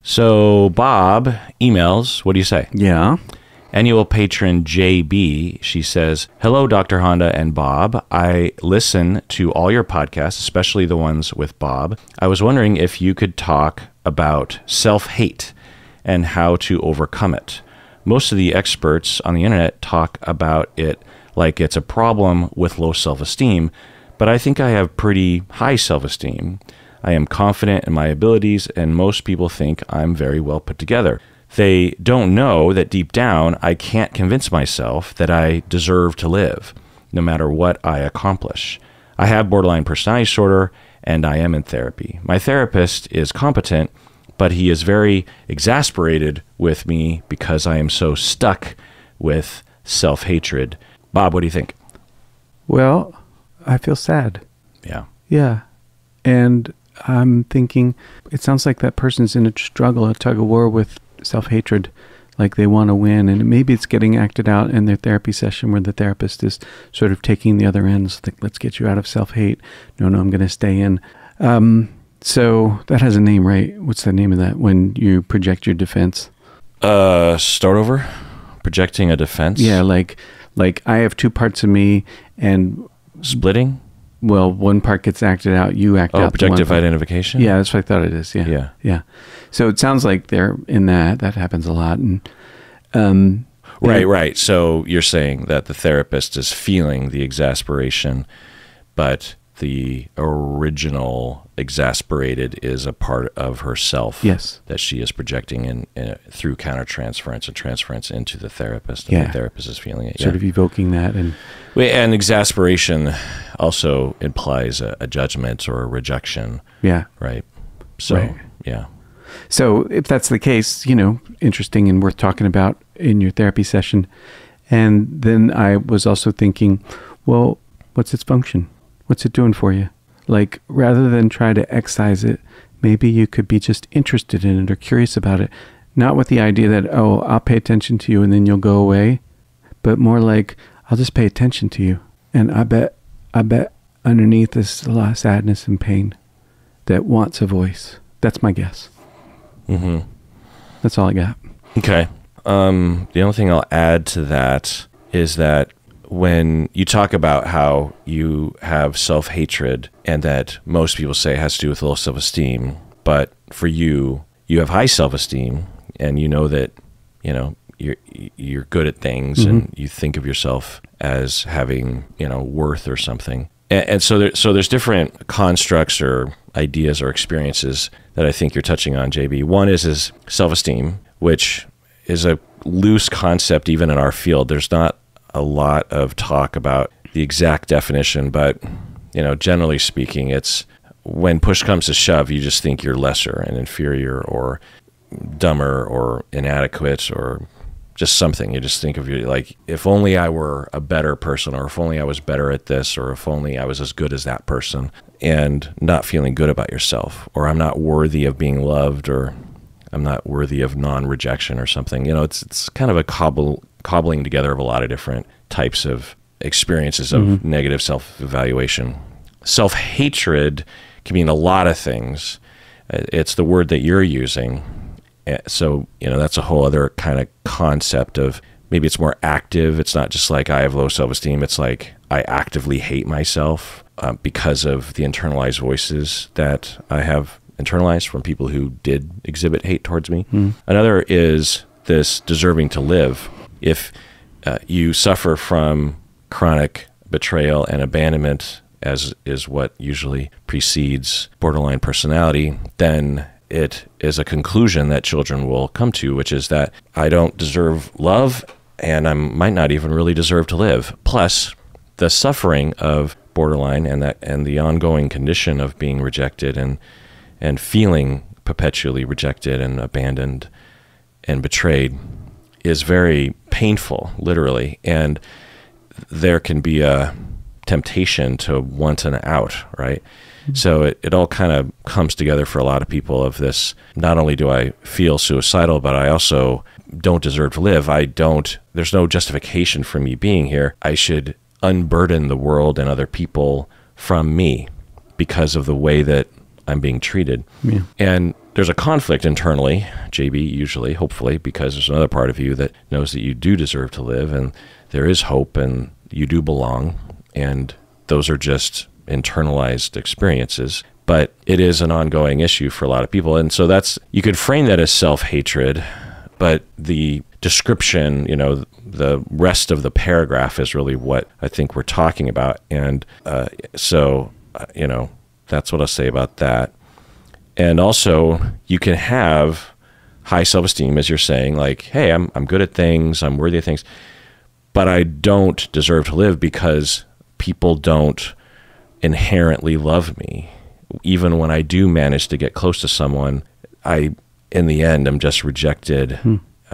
So Bob emails, what do you say? Yeah. Annual patron JB, she says, "Hello, Dr. Honda and Bob. I listen to all your podcasts, especially the ones with Bob. I was wondering if you could talk about self-hate and how to overcome it. Most of the experts on the internet talk about it like it's a problem with low self-esteem, but I think I have pretty high self-esteem. I am confident in my abilities, and most people think I'm very well put together. They don't know that deep down, I can't convince myself that I deserve to live, no matter what I accomplish. I have borderline personality disorder, and I am in therapy. My therapist is competent, but he is very exasperated with me because I am so stuck with self-hatred." Bob, what do you think? Well, I feel sad. Yeah. Yeah. And I'm thinking, it sounds like that person's in a struggle, a tug of war with self-hatred, like they want to win, and maybe it's getting acted out in their therapy session where the therapist is sort of taking the other end, like, let's get you out of self-hate. No, I'm going to stay in. So that has a name, right? What's the name of that when you project your defense? Start over? Projecting a defense? Yeah, like I have two parts of me, and splitting? Well, one part gets acted out, you act out. Oh, projective identification? Yeah, that's what I thought it is. Yeah. So it sounds like they're in that. That happens a lot. And Right. So you're saying that the therapist is feeling the exasperation, but the original exasperated is a part of herself. Yes. That she is projecting in through countertransference and transference into the therapist. And the therapist is feeling it. Sort of evoking that. And exasperation also implies a judgment or a rejection. Yeah. Right. So, yeah. So if that's the case, interesting and worth talking about in your therapy session. And then I was also thinking, well, what's its function? What's it doing for you? Like, rather than try to excise it, maybe you could be just interested in it or curious about it. Not with the idea that, oh, I'll pay attention to you and then you'll go away, but more like, I'll just pay attention to you. And I bet underneath is a lot of sadness and pain that wants a voice. That's my guess. Mm-hmm. That's all I got. Okay. The only thing I'll add to that is that when you talk about how you have self-hatred and that most people say it has to do with low self-esteem, but for you, you have high self-esteem and you know that, you're good at things and you think of yourself as having, worth or something. And so there's different constructs or ideas or experiences that I think you're touching on, JB. One is self-esteem, which is a loose concept even in our field. There's not a lot of talk about the exact definition, but generally speaking, it's when push comes to shove, you just think you're lesser and inferior or dumber or inadequate or just something. You just think of you like, if only I were a better person, or if only I was better at this, or if only I was as good as that person, and not feeling good about yourself, or I'm not worthy of being loved, or I'm not worthy of non-rejection or something. It's kind of a cobbling together of a lot of different types of experiences of negative self-evaluation. Self-hatred can mean a lot of things. It's the word that you're using. So, that's a whole other kind of concept of maybe it's more active. It's not just like I have low self-esteem. It's like I actively hate myself because of the internalized voices that I have internalized from people who did exhibit hate towards me. Another is this deserving to live. If you suffer from chronic betrayal and abandonment, as is what usually precedes borderline personality, then it is a conclusion that children will come to, which is that I don't deserve love and I might not even really deserve to live. Plus, the suffering of borderline and the ongoing condition of being rejected and feeling perpetually rejected and abandoned and betrayed is very painful, literally. And there can be a temptation to want an out, right? So it all kind of comes together for a lot of people of this, not only do I feel suicidal, but I also don't deserve to live. There's no justification for me being here. I should unburden the world and other people from me because of the way that I'm being treated. Yeah. And there's a conflict internally, JB, usually, hopefully, because there's another part of you that knows that you do deserve to live, and there is hope, and you do belong, and those are just internalized experiences. But it is an ongoing issue for a lot of people. And so you could frame that as self-hatred, but the description, the rest of the paragraph is really what I think we're talking about. And so that's what I'll say about that. And also, you can have high self-esteem, as you're saying, like, hey, I'm good at things, I'm worthy of things, but I don't deserve to live because people don't inherently love me. Even when I do manage to get close to someone, in the end, I'm just rejected,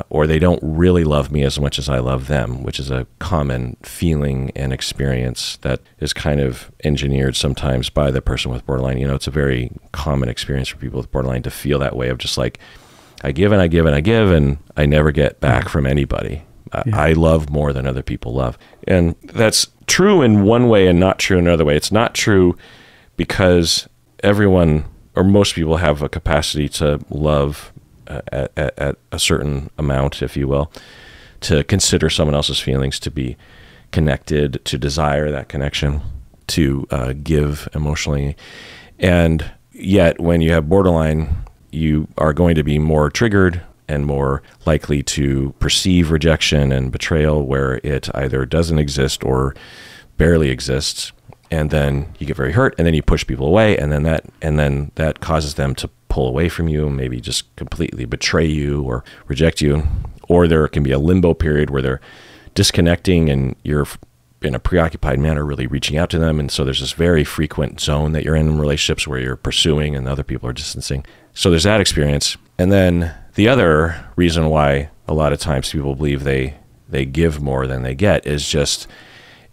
or they don't really love me as much as I love them, which is a common feeling and experience that is kind of engineered sometimes by the person with borderline. It's a very common experience for people with borderline to feel that way of just like, I give and I give and I give, and I never get back from anybody. I love more than other people love. And that's true in one way and not true in another way. It's not true because everyone or most people have a capacity to love at a certain amount, if you will, to consider someone else's feelings, to be connected, to desire that connection, to give emotionally. And yet when you have borderline, you are going to be more triggered and more likely to perceive rejection and betrayal where it either doesn't exist or barely exists. And then you get very hurt, and then you push people away, and then that causes them to pull away from you, and maybe just completely betray you or reject you. Or there can be a limbo period where they're disconnecting, and you're in a preoccupied manner really reaching out to them. And so there's this very frequent zone that you're in relationships where you're pursuing and other people are distancing. So there's that experience. And then the other reason why a lot of times people believe they give more than they get is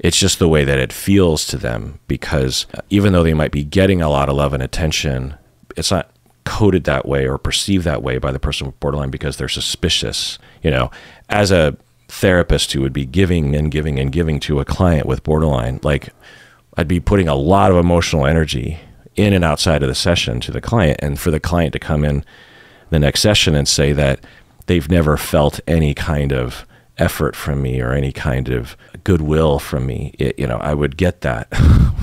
it's just the way that it feels to them, because even though they might be getting a lot of love and attention, it's not coded that way or perceived that way by the person with borderline because they're suspicious. As a therapist who would be giving and giving and giving to a client with borderline, like, I'd be putting a lot of emotional energy in and outside of the session to the client, and for the client to come in the next session and say that they've never felt any kind of effort from me or any kind of goodwill from me, I would get that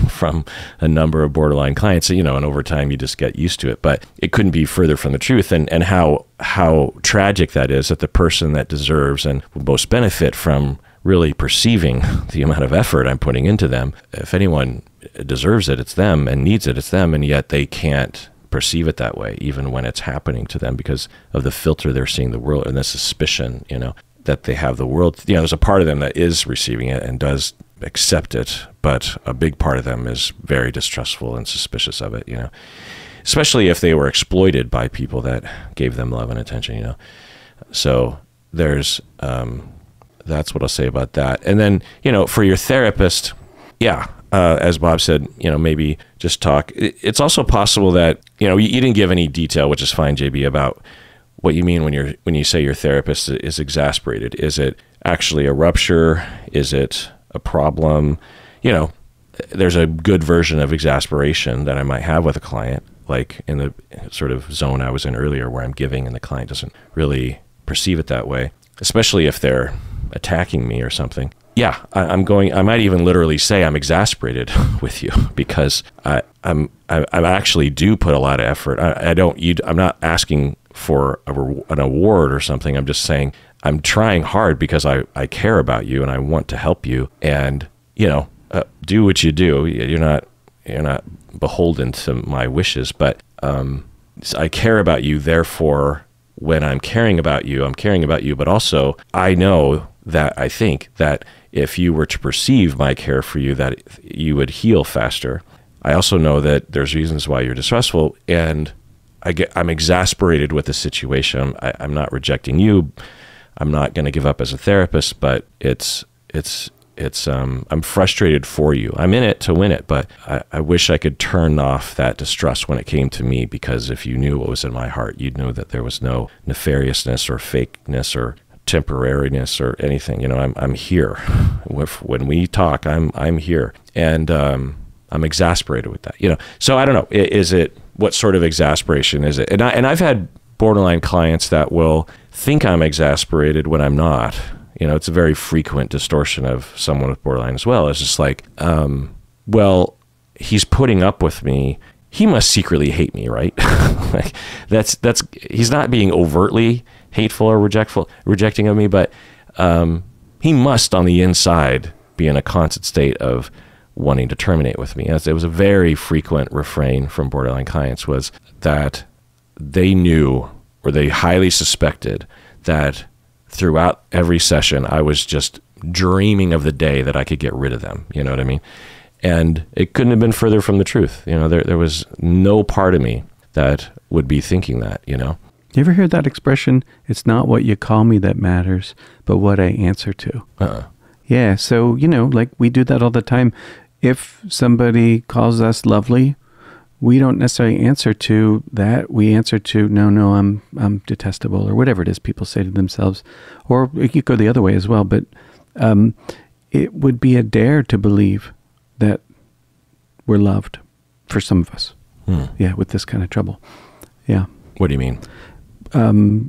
from a number of borderline clients, and over time you just get used to it, but it couldn't be further from the truth. And how tragic that is, that the person that deserves and will most benefit from really perceiving the amount of effort I'm putting into them, if anyone deserves it, it's them, and needs it, it's them, and yet they can't perceive it that way, even when it's happening to them, because of the filter they're seeing the world and the suspicion, that they have the world. There's a part of them that is receiving it and does accept it, but a big part of them is very distrustful and suspicious of it, especially if they were exploited by people that gave them love and attention, So there's, that's what I'll say about that. And then, for your therapist, as Bob said, maybe just talk. It's also possible that, you didn't give any detail, which is fine, JB, about what you mean when you say your therapist is exasperated. Is it actually a rupture? Is it a problem? There's a good version of exasperation that I might have with a client, like in the sort of zone I was in earlier where I'm giving and the client doesn't really perceive it that way, especially if they're attacking me or something. I might even literally say I'm exasperated with you because I actually do put a lot of effort. I'm not asking for an award or something. I'm just saying I'm trying hard because I care about you and I want to help you, and do what you do. You're not beholden to my wishes, but I care about you. Therefore, when I'm caring about you, but also I know that I think that if you were to perceive my care for you, that you would heal faster. I also know that there's reasons why you're distrustful, and I'm exasperated with the situation. I'm not rejecting you. I'm not going to give up as a therapist, but I'm frustrated for you. I'm in it to win it, but I wish I could turn off that distrust when it came to me, because if you knew what was in my heart, you'd know that there was no nefariousness or fakeness or temporariness or anything. I'm here. When we talk, I'm here, and I'm exasperated with that. So I don't know. what sort of exasperation is it? And I've had borderline clients that will think I'm exasperated when I'm not. You know, it's a very frequent distortion of someone with borderline as well. It's just like, well, he's putting up with me. He must secretly hate me, right? Like that's he's not being overtly hateful or rejecting of me, but he must on the inside be in a constant state of wanting to terminate with me. It was a very frequent refrain from borderline clients was that they knew or they highly suspected that throughout every session, I was just dreaming of the day that I could get rid of them. You know what I mean? And it couldn't have been further from the truth. You know, there was no part of me that would be thinking that, you know? You ever hear that expression? It's not what you call me that matters, but what I answer to. Yeah. So, you know, like we do that all the time. If somebody calls us lovely, we don't necessarily answer to that. We answer to, no, I'm detestable, or whatever it is people say to themselves. Or it could go the other way as well. But it would be a dare to believe that we're loved for some of us. Yeah, with this kind of trouble. Yeah. What do you mean?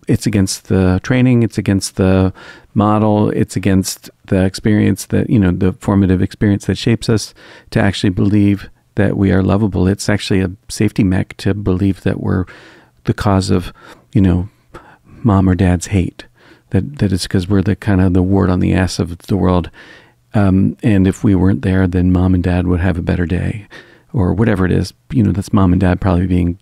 It's against the training. It's against the model. It's against the experience that, you know, the formative experience that shapes us to actually believe that we are lovable. It's actually a safety mech to believe that we're the cause of, you know, mom or dad's hate. That it's because we're the kind of the wart on the ass of the world. And if we weren't there, then mom and dad would have a better day, or whatever it is. You know, that's mom and dad probably being,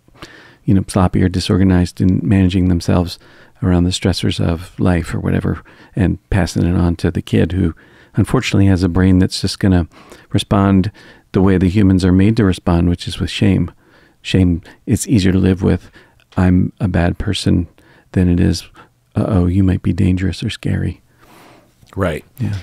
you know, sloppy or disorganized in managing themselves around the stressors of life or whatever, and passing it on to the kid who unfortunately has a brain that's just going to respond the way the humans are made to respond, which is with shame. Shame, it's easier to live with, I'm a bad person, than it is, you might be dangerous or scary. Right. Yeah.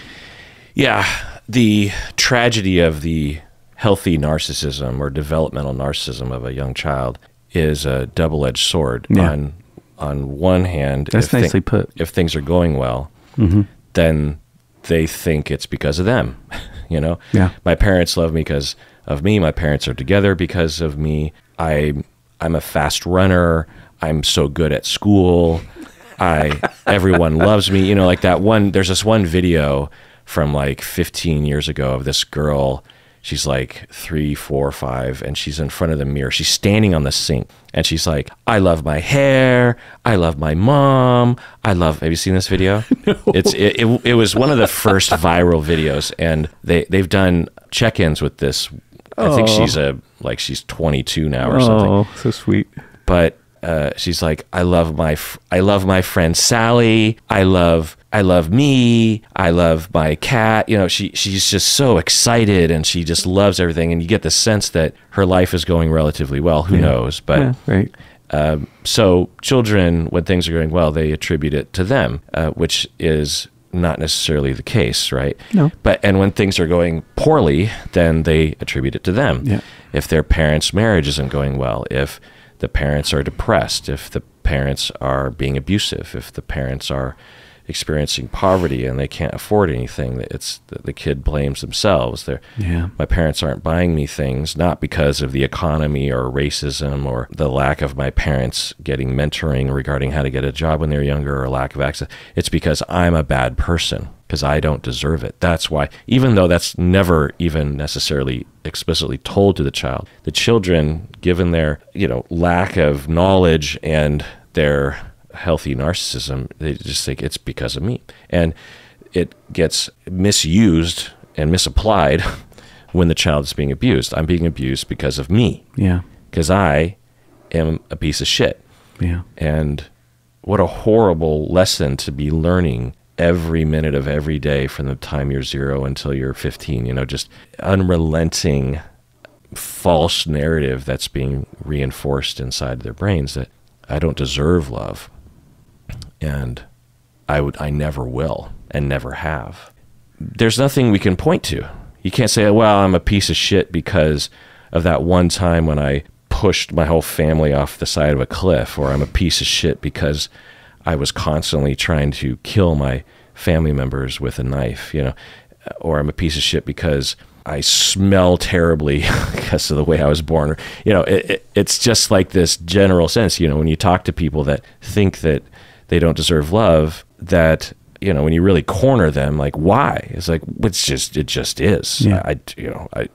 Yeah. The tragedy of the healthy narcissism or developmental narcissism of a young child is a double-edged sword. Yeah. On one hand, that's nicely put. If things are going well, then they think it's because of them. You know, my parents love me because of me. My parents are together because of me. I'm a fast runner. I'm so good at school. Everyone loves me. You know, like that one, there's this one video from like 15 years ago of this girl. She's like 3, 4, 5, and she's in front of the mirror. She's standing on the sink, and she's like, I love my hair. I love my mom. Have you seen this video? No. It was one of the first viral videos, and they've done check-ins with this. I think she's 22 now or something. Oh, so sweet. But she's like, I love my friend Sally. I love me. I love my cat. You know, she's just so excited, and she just loves everything. And you get the sense that her life is going relatively well. Who knows? But right. So children, when things are going well, they attribute it to them, which is not necessarily the case, right? No. And when things are going poorly, then they attribute it to them. Yeah. If their parents' marriage isn't going well, if the parents are depressed, if the parents are being abusive, if the parents are experiencing poverty and they can't afford anything, it's the kid blames themselves. My parents aren't buying me things, not because of the economy or racism or the lack of my parents getting mentoring regarding how to get a job when they're younger, or lack of access. It's because I'm a bad person, because I don't deserve it. That's why, even though that's never even necessarily explicitly told to the child, the children, given their, you know, lack of knowledge and their healthy narcissism, they just think it's because of me. And it gets misused and misapplied when the child is being abused. I'm being abused because of me. Yeah. Because I am a piece of shit. Yeah. And what a horrible lesson to be learning every minute of every day from the time you're 0 until you're 15, you know, just unrelenting false narrative that's being reinforced inside their brains that I don't deserve love. And I never will and never have. There's nothing we can point to. You can't say, well, I'm a piece of shit because of that one time when I pushed my whole family off the side of a cliff, or I'm a piece of shit because I was constantly trying to kill my family members with a knife, you know, or I'm a piece of shit because I smell terribly because of the way I was born. It's just like this general sense, when you talk to people that think that they don't deserve love, that, when you really corner them, like, why? It's like, it just is. Yeah.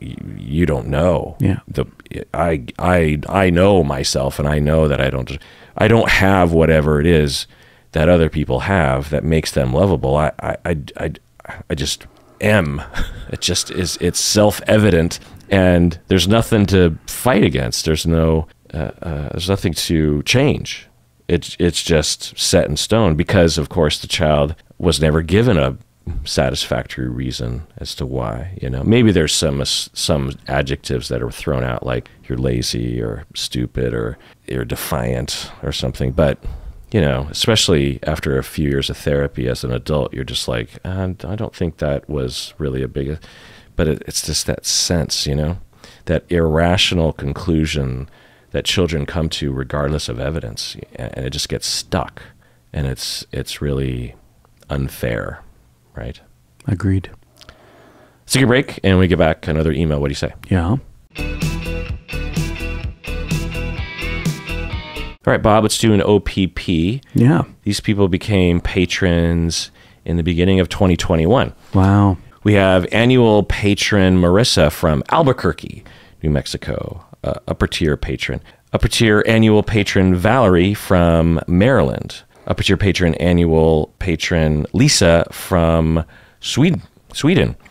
You don't know. Yeah. I know myself, and I know that I don't have whatever it is that other people have that makes them lovable. I just am. It just is. It's self-evident, and there's nothing to fight against. There's nothing to change. It's just set in stone because, of course, the child was never given a satisfactory reason as to why. Maybe there's some adjectives that are thrown out, like you're lazy or stupid or you're defiant or something, but especially after a few years of therapy as an adult, you're just like, I don't think that was really a big, but it's just that sense, that irrational conclusion that children come to regardless of evidence, and it just gets stuck, and it's really unfair, right? Agreed. Let's take a break, and when we get back, another email. What do you say? Yeah. All right, Bob, let's do an OPP. Yeah. These people became patrons in the beginning of 2021. Wow. We have annual patron Marissa from Albuquerque, New Mexico, upper tier patron. Upper tier annual patron Valerie from Maryland. Upper tier patron annual patron Lisa from Sweden.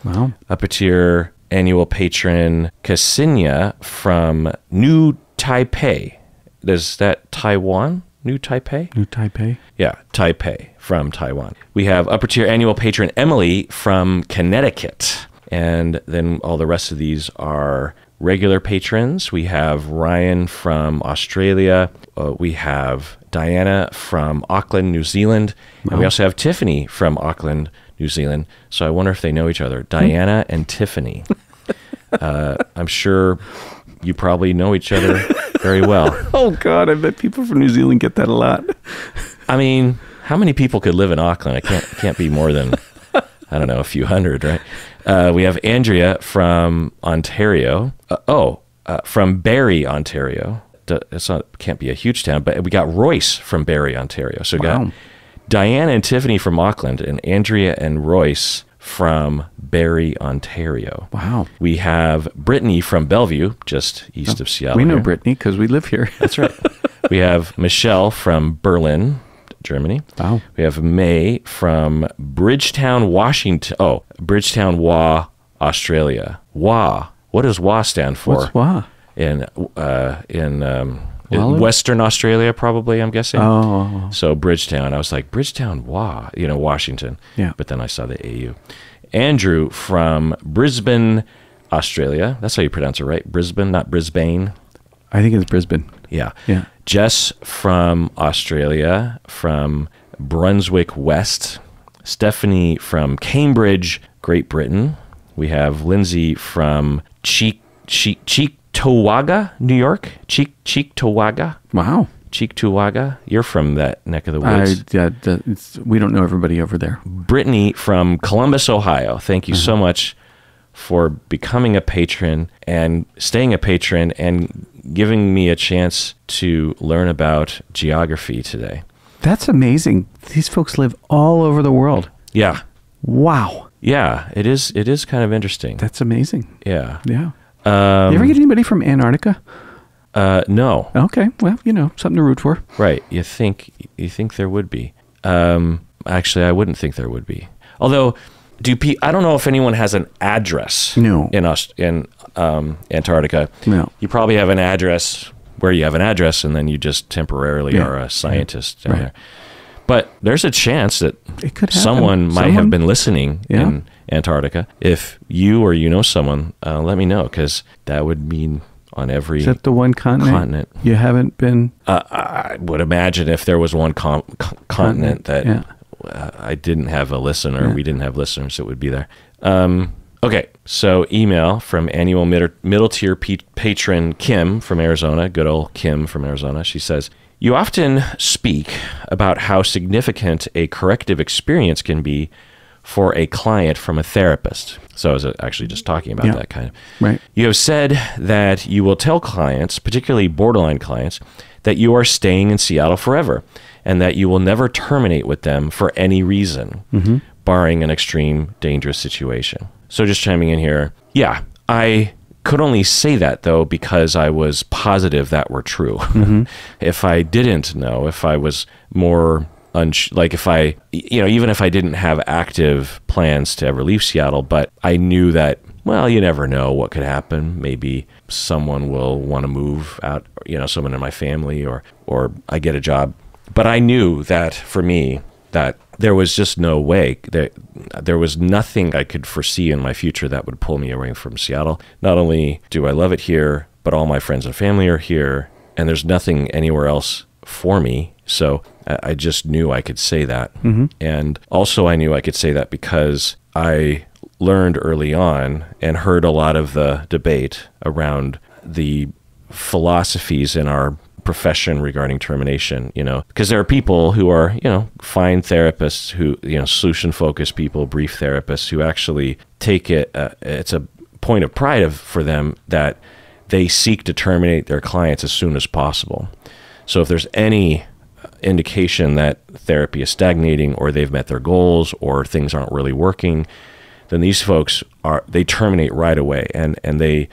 Wow. Upper tier annual patron Ksenia from New Taipei. Is that Taiwan? New Taipei? New Taipei? Yeah, Taipei from Taiwan. We have upper tier annual patron Emily from Connecticut. And then all the rest of these are regular patrons. We have Ryan from Australia. We have Diana from Auckland, New Zealand. And we also have Tiffany from Auckland, New Zealand. So I wonder if they know each other. Diana and Tiffany. I'm sure you probably know each other very well. Oh, God, I bet people from New Zealand get that a lot. I mean, how many people could live in Auckland? It can't be more than, I don't know, a few hundred, right? We have Andrea from Ontario. From Barrie, Ontario. Can't be a huge town, but we got Royce from Barrie, Ontario. So we got Diana and Tiffany from Auckland, and Andrea and Royce from Barrie, Ontario. Wow. We have Brittany from Bellevue, just east of Seattle. We know here. Brittany because we live here. That's right. We have Michelle from Berlin, Germany. Wow. We have May from Bridgetown, Washington. Oh, Bridgetown, Australia. WA. What does WA stand for? What's WA? In Western Australia, probably, I'm guessing. Oh. So Bridgetown. I was like, Bridgetown, Washington. Yeah. But then I saw the AU. Andrew from Brisbane, Australia. That's how you pronounce it, right? Brisbane, not Brisbane. I think it's Brisbane. Yeah. Yeah. Jess from Australia, from Brunswick West. Stephanie from Cambridge, Great Britain. We have Lindsay from Cheektowaga, New York. Cheektowaga. Wow. Cheektowaga. You're from that neck of the woods. We don't know everybody over there. Brittany from Columbus, Ohio. Thank you so much for becoming a patron and staying a patron and giving me a chance to learn about geography today. That's amazing. These folks live all over the world. Yeah. Wow. Yeah, it is kind of interesting. That's amazing. Yeah. Yeah. You ever get anybody from Antarctica? No. Okay. Well, something to root for. Right. You think there would be. Actually, I wouldn't think there would be. Although, I don't know if anyone has an address No. in Antarctica. No. You probably have an address where you have an address, and then you just temporarily are a scientist down there. But there's a chance that it could happen. someone might have been listening in Antarctica. If you or someone, let me know, because that would mean on every Is that the one continent you haven't been? I would imagine if there was one continent that I didn't have a listener, we didn't have listeners, it would be there. Okay, so email from annual middle tier patron Kim from Arizona, good old Kim from Arizona. She says, you often speak about how significant a corrective experience can be for a client from a therapist. So I was actually just talking about that kind of. Right. You have said that you will tell clients, particularly borderline clients, that you are staying in Seattle forever and that you will never terminate with them for any reason, barring an extreme dangerous situation. So just chiming in here. Yeah, I could only say that though because I was positive that were true. If I didn't know, if I was more like if I, even if I didn't have active plans to ever leave Seattle, but I knew that, well, you never know what could happen. Maybe someone will want to move out, someone in my family, or I get a job. But I knew that for me, that there was just no way, there was nothing I could foresee in my future that would pull me away from Seattle. Not only do I love it here, but all my friends and family are here, and there's nothing anywhere else for me. So I just knew I could say that. And also I knew I could say that because I learned early on and heard a lot of the debate around the philosophies in our profession regarding termination, because there are people who are, fine therapists who, solution-focused people, brief therapists who actually take it, it's a point of pride for them that they seek to terminate their clients as soon as possible. So if there's any indication that therapy is stagnating or they've met their goals or things aren't really working, then these folks they terminate right away, and they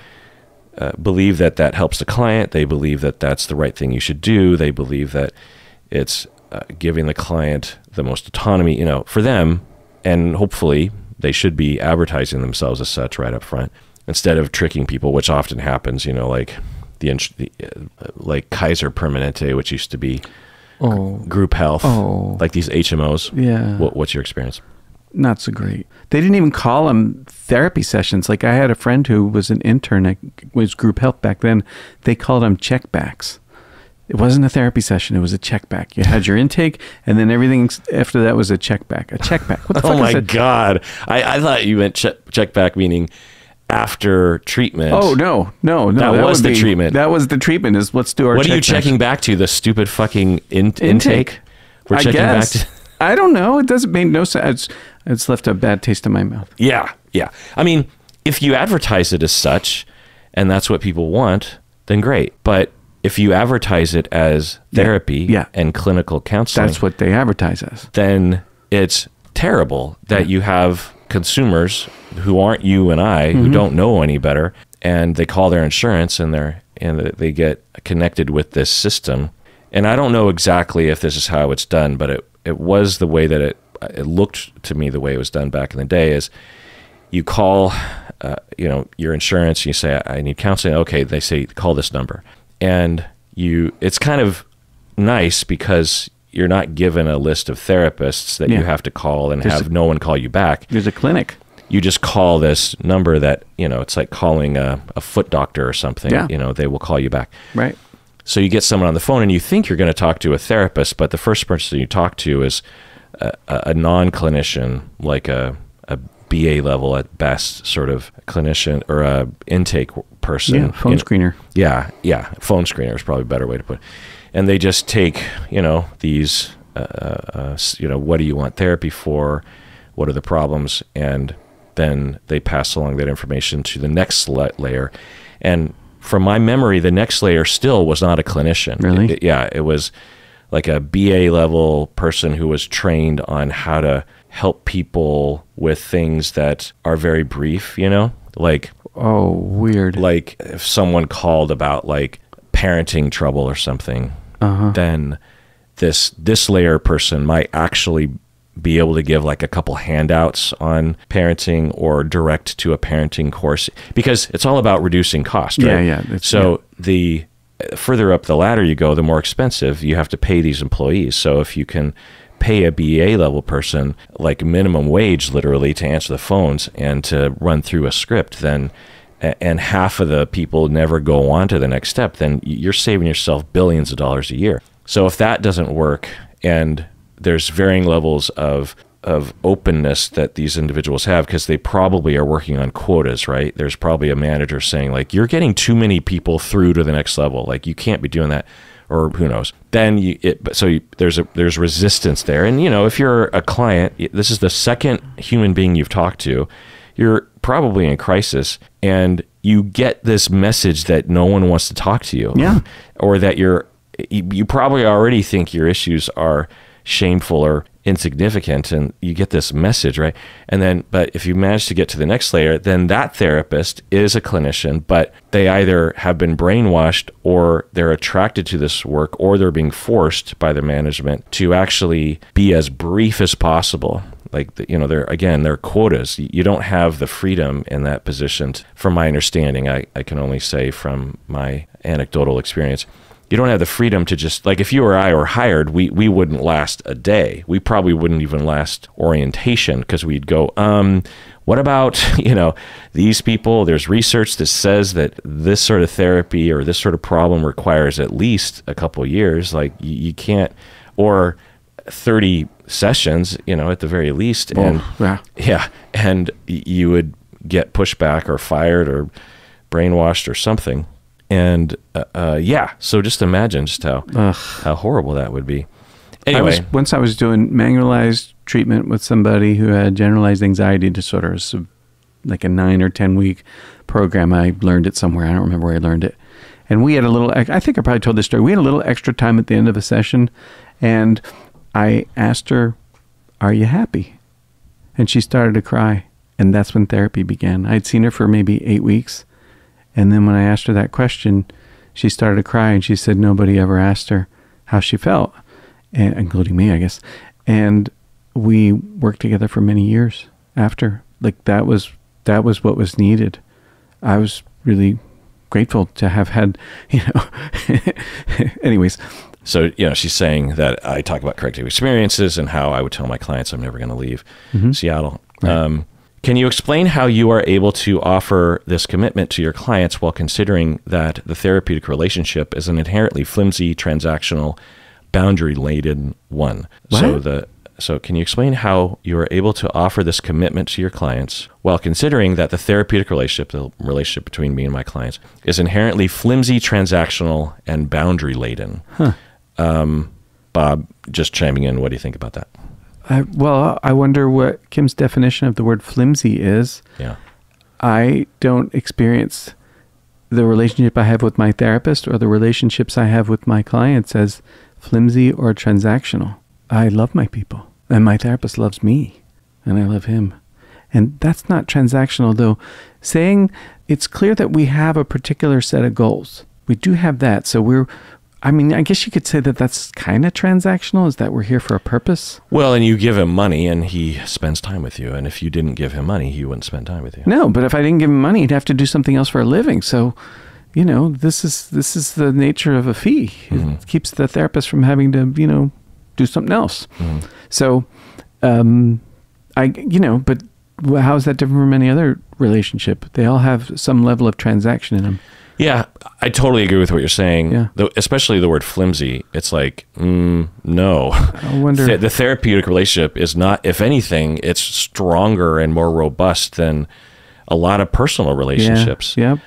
believe that helps the client. They believe that that's the right thing you should do. They believe that it's giving the client the most autonomy, for them, and hopefully they should be advertising themselves as such right up front instead of tricking people, which often happens, like like Kaiser Permanente, which used to be group health, like these HMOs. Yeah. What's your experience? Not so great. They didn't even call them therapy sessions. Like I had a friend who was an intern at was group health back then. They called them checkbacks. It wasn't a therapy session. It was a checkback. You had your intake, and then everything after that was a checkback. A checkback. What the fuck is my that? God. I thought you meant checkback meaning after treatment. Oh, no. That was the treatment. That was the treatment is let's do our What are you checkbacks. checking back to? The stupid fucking intake? We're I checking guess. back to... I don't know. It doesn't make no sense. It's left a bad taste in my mouth. Yeah. I mean, if you advertise it as such, and that's what people want, then great. But if you advertise it as therapy and clinical counseling, that's what they advertise as. Then it's terrible that you have consumers who aren't you and I, who don't know any better, and they call their insurance and they get connected with this system. And I don't know exactly if this is how it's done, but it was the way that it looked to me the way it was done back in the day is you call your insurance, you say, I need counseling. Okay, they say, call this number. And it's kind of nice because you're not given a list of therapists that you have to call and have no one call you back. There's a clinic. You just call this number that, it's like calling a foot doctor or something. Yeah. They will call you back. Right. So you get someone on the phone and you think you're going to talk to a therapist, but the first person you talk to is a non-clinician, like a BA level at best sort of clinician or a intake person. Yeah, phone screener. Yeah. Phone screener is probably a better way to put it. And they just take, these, what do you want therapy for? What are the problems? And then they pass along that information to the next layer. And from my memory, the next layer still was not a clinician. Really? It was like a BA level person who was trained on how to help people with things that are very brief, like, oh, weird. Like if someone called about like parenting trouble or something, then this layer person might actually be able to give like a couple handouts on parenting or direct to a parenting course because it's all about reducing cost, right? Yeah. So the further up the ladder you go, the more expensive you have to pay these employees. So if you can pay a BA level person like minimum wage literally to answer the phones and to run through a script, then and half of the people never go on to the next step, then you're saving yourself billions of dollars a year. So if that doesn't work, and there's varying levels of openness that these individuals have because they probably are working on quotas, right? There's probably a manager saying like, you're getting too many people through to the next level. Like you can't be doing that. or who knows, then there's resistance there. And, if you're a client, this is the second human being you've talked to, you're probably in crisis, and you get this message that no one wants to talk to you. Yeah. Or that you probably already think your issues are shameful or insignificant, and you get this message, right? And then, but if you manage to get to the next layer, then that therapist is a clinician, but they either have been brainwashed, or they're attracted to this work, or they're being forced by the management to actually be as brief as possible. Like, they're quotas. You don't have the freedom in that position. From my understanding, I can only say from my anecdotal experience, you don't have the freedom to just, like, if you or I were hired, we wouldn't last a day. We probably wouldn't even last orientation, because we'd go, what about, these people? There's research that says that this sort of therapy or this sort of problem requires at least a couple of years. Like, you can't, or 30 sessions, at the very least. And and you would get pushback or fired or brainwashed or something. And so just imagine just how horrible that would be. Anyway, once I was doing manualized treatment with somebody who had generalized anxiety disorder, so like a 9 or 10 week program. I learned it somewhere. I don't remember where I learned it. And we had a little, I think I probably told this story. We had a little extra time at the end of a session, and I asked her, "Are you happy?" And she started to cry. And that's when therapy began. I'd seen her for maybe 8 weeks. And then when I asked her that question, she started to cry, and she said nobody ever asked her how she felt, and including me, I guess. And we worked together for many years after. Like, that was what was needed. I was really grateful to have had, anyways. So, she's saying that I talk about corrective experiences and how I would tell my clients I'm never going to leave Seattle. Right. Can you explain how you are able to offer this commitment to your clients while considering that the therapeutic relationship is an inherently flimsy, transactional, boundary-laden one? What? So can you explain how you are able to offer this commitment to your clients while considering that the therapeutic relationship, the relationship between me and my clients, is inherently flimsy, transactional, and boundary-laden? Bob, just chiming in, what do you think about that? I wonder what Kim's definition of the word flimsy is. Yeah. I don't experience the relationship I have with my therapist or the relationships I have with my clients as flimsy or transactional. I love my people, and my therapist loves me, and I love him. And that's not transactional, though. Saying it's clear that we have a particular set of goals. We do have that. So I guess you could say that that's kind of transactional, is that we're here for a purpose. Well, and you give him money and he spends time with you. And if you didn't give him money, he wouldn't spend time with you. No, but if I didn't give him money, he'd have to do something else for a living. So, this is the nature of a fee. It keeps the therapist from having to, do something else. So, but how is that different from any other relationship? They all have some level of transaction in them. Yeah, I totally agree with what you're saying. Yeah. Especially the word flimsy. It's like, no. I wonder. The therapeutic relationship is not, if anything, it's stronger and more robust than a lot of personal relationships. Yeah.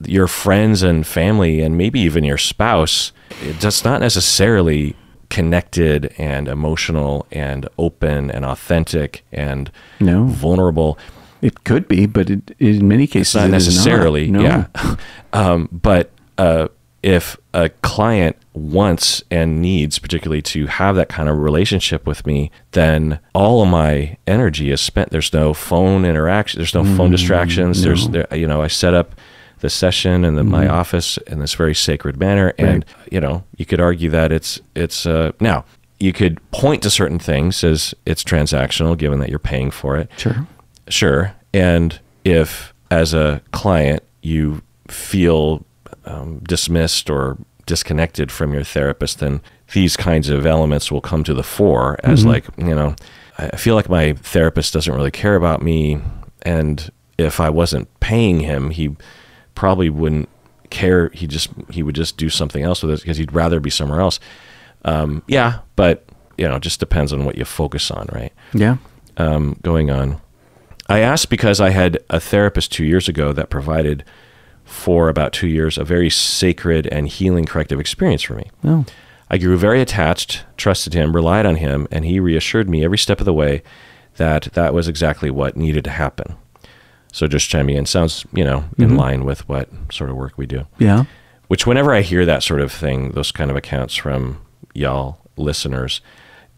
Your friends and family, and maybe even your spouse, it's not necessarily connected and emotional and open and authentic and vulnerable. It could be, but in many cases, it's not necessarily. No. Yeah. But if a client wants and needs, particularly, to have that kind of relationship with me, then all of my energy is spent. There's no phone interaction. There's no phone distractions. No. I set up the session in my office in this very sacred manner, and you could argue that it's now you could point to certain things as it's transactional, given that you're paying for it. Sure. And if, as a client, you feel dismissed or disconnected from your therapist, then these kinds of elements will come to the fore as I feel like my therapist doesn't really care about me. And if I wasn't paying him, he probably wouldn't care. He would just do something else with it because he'd rather be somewhere else. But it just depends on what you focus on, right? Yeah. Going on. I asked because I had a therapist 2 years ago that provided for about 2 years, a very sacred and healing corrective experience for me. Oh. I grew very attached, trusted him, relied on him, and he reassured me every step of the way that that was exactly what needed to happen. So just chiming in sounds, in line with what sort of work we do. Yeah. Which whenever I hear that sort of thing, those kind of accounts from y'all listeners,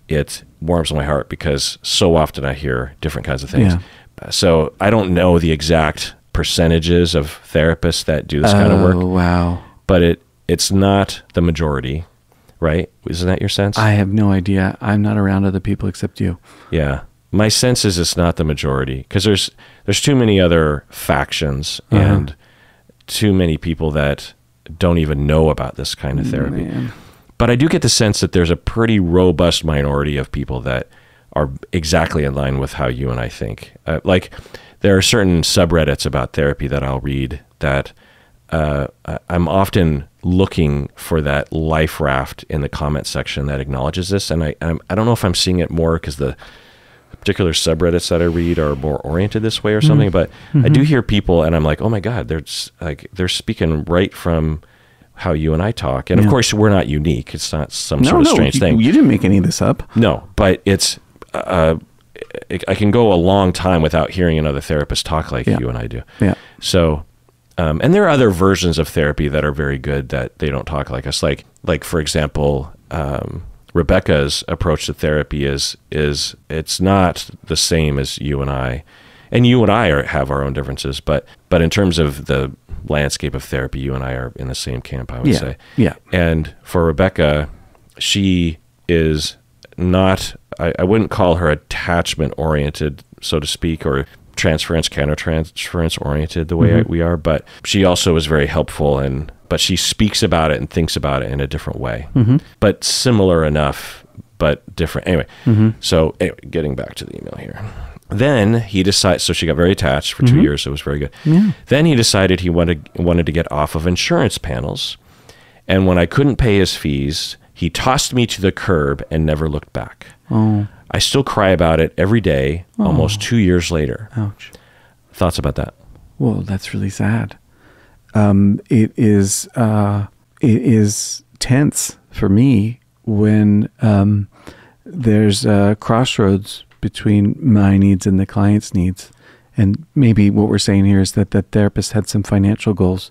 it warms my heart because so often I hear different kinds of things. Yeah. So I don't know the exact percentages of therapists that do this kind of work. Oh, wow. But it's not the majority, right? Isn't that your sense? I have no idea. I'm not around other people except you. Yeah. My sense is it's not the majority because there's too many other factions and too many people that don't even know about this kind of therapy. Man. But I do get the sense that there's a pretty robust minority of people that are exactly in line with how you and I think. Like there are certain subreddits about therapy that I'll read that I'm often looking for that life raft in the comment section that acknowledges this. And I don't know if I'm seeing it more because the particular subreddits that I read are more oriented this way or something, but I do hear people and I'm like, oh my God, they're speaking right from how you and I talk. And of course we're not unique. It's not some sort of strange thing. You didn't make any of this up. No, but it's, I can go a long time without hearing another therapist talk like you and I do. Yeah. So, and there are other versions of therapy that are very good that they don't talk like us. Like for example, Rebecca's approach to therapy is it's not the same as you and I, and you and I have our own differences, but in terms of the landscape of therapy, you and I are in the same camp, I would say. Yeah. And for Rebecca, she is not, I wouldn't call her attachment oriented, so to speak, or transference, countertransference oriented the way we are, but she also is very helpful but she speaks about it and thinks about it in a different way, but similar enough, but different. Anyway, so anyway, getting back to the email here. Then he decided, so she got very attached for 2 years. So it was very good. Yeah. Then he decided he wanted to get off of insurance panels. And when I couldn't pay his fees, he tossed me to the curb and never looked back. Oh. I still cry about it every day, almost 2 years later. Ouch. Thoughts about that? Well, that's really sad. It is tense for me when there's a crossroads between my needs and the client's needs. And maybe what we're saying here is that the therapist had some financial goals.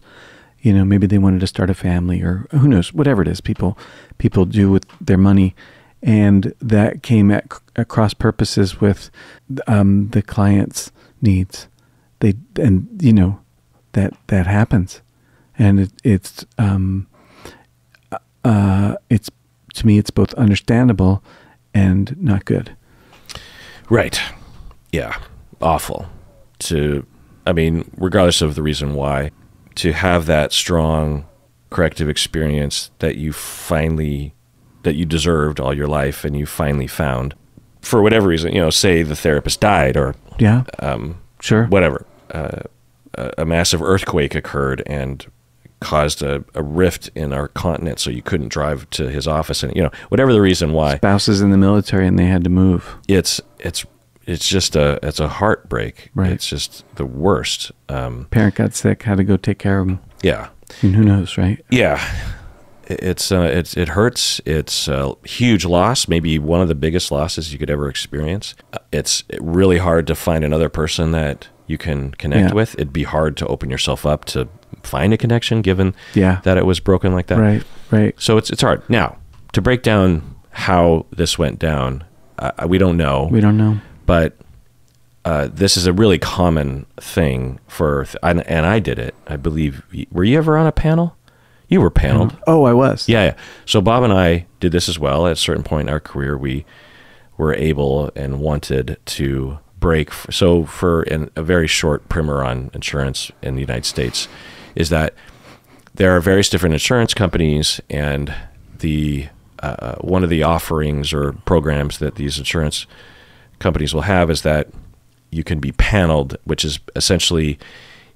Maybe they wanted to start a family, or who knows, whatever it is people do with their money. And that came at cross purposes with the client's needs. That happens, and it's to me it's both understandable and not good. Right. Yeah. Awful. Regardless of the reason why, to have that strong corrective experience that you deserved all your life and you finally found, for whatever reason, say the therapist died or sure, whatever, a massive earthquake occurred and caused a rift in our continent, so you couldn't drive to his office, and whatever the reason why. Spouses in the military and they had to move. It's just a heartbreak. Right. It's just the worst. Parent got sick, had to go take care of him. Yeah. And who knows, right? Yeah. It hurts. It's a huge loss, maybe one of the biggest losses you could ever experience. It's really hard to find another person that you can connect with. It'd be hard to open yourself up to find a connection given that it was broken like that. Right. So it's hard. Now, to break down how this went down, we don't know. We don't know. But this is a really common thing and I did it. I believe, were you ever on a panel? You were paneled. Oh, I was. Yeah. So Bob and I did this as well. At a certain point in our career, we were able and wanted to break. So for a very short primer on insurance in the United States is that there are various different insurance companies, and the one of the offerings or programs that these insurance companies will have is that you can be paneled, which is essentially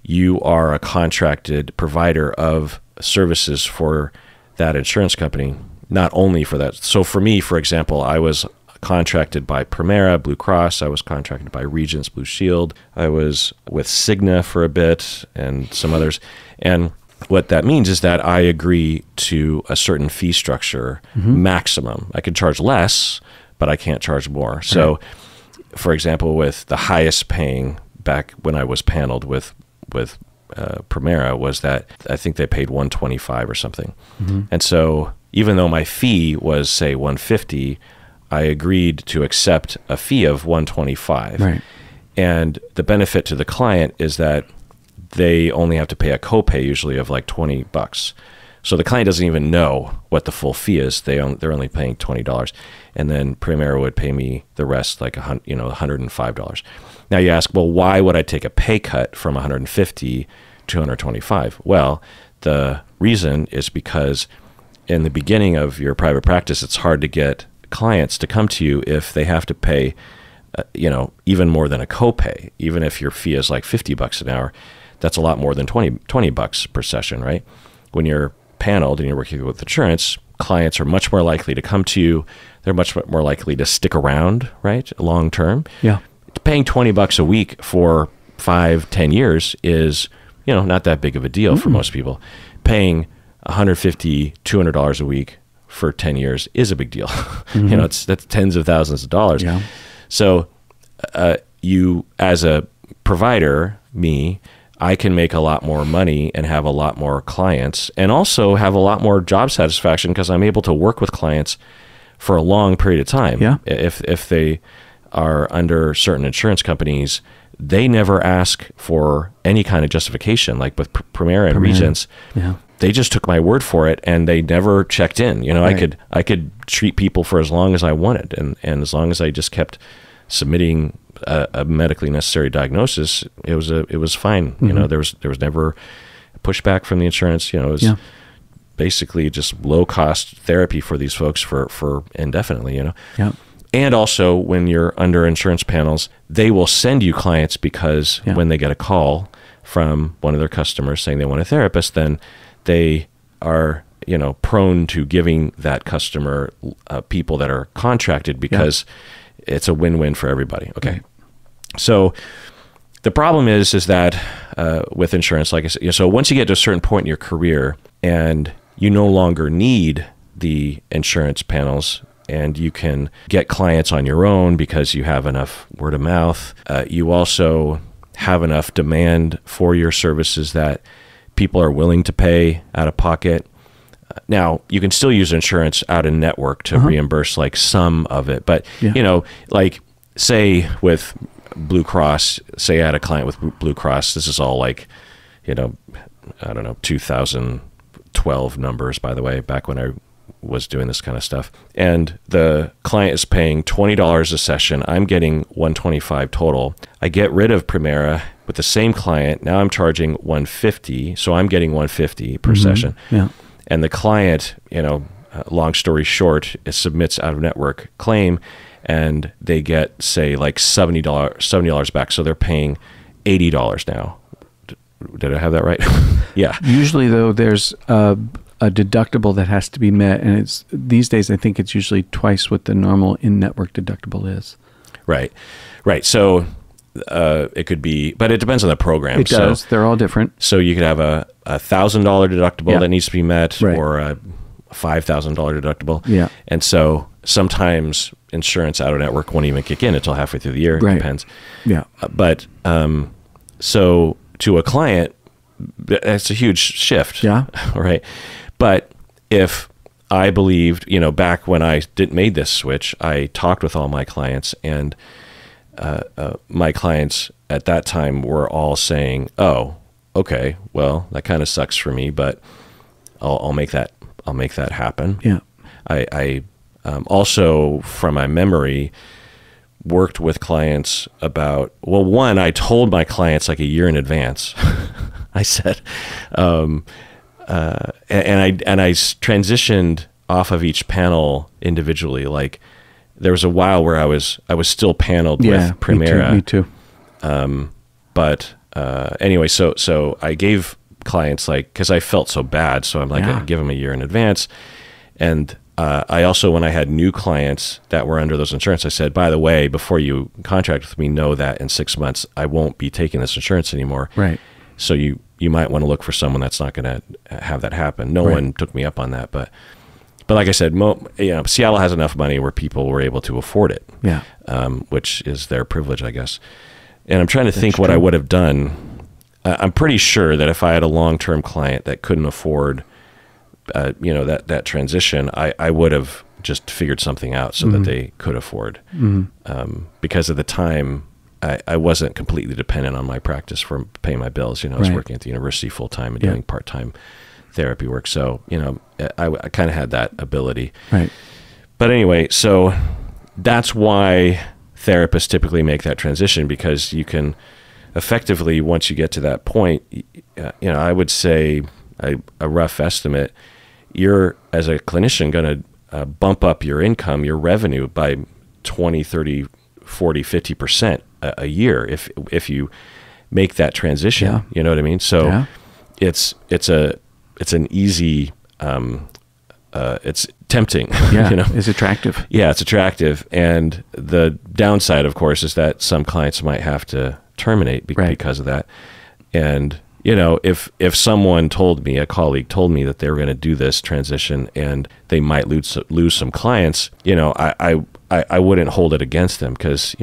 you are a contracted provider of services for that insurance company, not only for that. So for me, for example, I was contracted by Primera, Blue Cross. I was contracted by Regents, Blue Shield. I was with Cigna for a bit and some others. And what that means is that I agree to a certain fee structure maximum. I could charge less, but I can't charge more. So, for example, with the highest paying back when I was paneled with Primera was that I think they paid $125 or something. And so even though my fee was, say, $150, I agreed to accept a fee of $125. Right. And the benefit to the client is that they only have to pay a copay usually of like $20. So the client doesn't even know what the full fee is. They're only paying $20, and then Primera would pay me the rest, like $105. Now you ask, well, why would I take a pay cut from $150 to $125? Well, the reason is because in the beginning of your private practice, it's hard to get clients to come to you if they have to pay, even more than a copay. Even if your fee is like $50 an hour, that's a lot more than $20 per session, right? When you're paneled and you're working with insurance, clients are much more likely to come to you. They're much more likely to stick around, right? Long term. Yeah. Paying $20 a week for 5-10 years is, not that big of a deal for most people. Paying $150, $200 a week for 10 years is a big deal. That's tens of thousands of dollars. Yeah. So you, as a provider, I can make a lot more money and have a lot more clients, and also have a lot more job satisfaction because I'm able to work with clients for a long period of time. Yeah. If they are under certain insurance companies, they never ask for any kind of justification. Like with Primera and Regents, they just took my word for it, and they never checked in. Right. I could treat people for as long as I wanted, and as long as I just kept submitting a medically necessary diagnosis, it was fine. There was never pushback from the insurance. It was basically just low cost therapy for these folks for indefinitely. Yeah. And also, when you're under insurance panels, they will send you clients because when they get a call from one of their customers saying they want a therapist, then they are, prone to giving that customer people that are contracted because it's a win-win for everybody. Okay. Right. So the problem is that with insurance, like I said, so once you get to a certain point in your career and you no longer need the insurance panels, and you can get clients on your own because you have enough word of mouth. You also have enough demand for your services that people are willing to pay out of pocket. Now, you can still use insurance out in network to reimburse like some of it. But, like say with Blue Cross, say I had a client with Blue Cross, this is all like, I don't know, 2012 numbers, by the way, back when I was doing this kind of stuff. And the client is paying $20 a session. I'm getting $125 total. I get rid of Primera with the same client. Now I'm charging $150. So I'm getting $150 per session. Yeah. And the client, long story short, submits out of network claim, and they get, say, like $70 back. So they're paying $80 now. Did I have that right? Yeah. Usually, though, there's a deductible that has to be met, and it's these days I think it's usually twice what the normal in-network deductible is. Right. So it could be, but it depends on the program. It does. They're all different. So you could have a $1,000 deductible that needs to be met, or a $5,000 deductible. Yeah. And so sometimes insurance out of network won't even kick in until halfway through the year. It depends. Yeah. But so to a client, that's a huge shift. Yeah. Right. But if I believed, back when I made this switch, I talked with all my clients, and my clients at that time were all saying, "Oh, okay, well, that kind of sucks for me, but I'll make that happen." Yeah. I also, from my memory, worked with clients about, well, one, I told my clients like a year in advance. I said, and I transitioned off of each panel individually. Like there was a while where I was still paneled with Primera. Me too. But anyway, so I gave clients, like, because I felt so bad, so I'm like, I give them a year in advance, and I also, when I had new clients that were under those insurance, I said, by the way, before you contract with me, know that in 6 months, I won't be taking this insurance anymore. Right. So you might want to look for someone that's not going to have that happen. No one took me up on that. But like I said, Seattle has enough money where people were able to afford it, which is their privilege, I guess. And I'm trying to think what I would have done. I'm pretty sure that if I had a long-term client that couldn't afford that transition, I would have just figured something out so that they could afford. Because at the time, I wasn't completely dependent on my practice for paying my bills. I was working at the university full time and doing part-time therapy work. So, I kind of had that ability. Right. But anyway, so that's why therapists typically make that transition, because you can effectively, once you get to that point, I would say a rough estimate, you're, as a clinician, going to bump up your income, your revenue by 20, 30, 40, 50% a year if you make that transition. Yeah. You know what I mean? So it's an easy, it's tempting. Yeah, it's attractive. Yeah, it's attractive. And the downside, of course, is that some clients might have to terminate because of that. And if someone told me, a colleague told me that they were going to do this transition and they might lose some clients, I wouldn't hold it against them, because,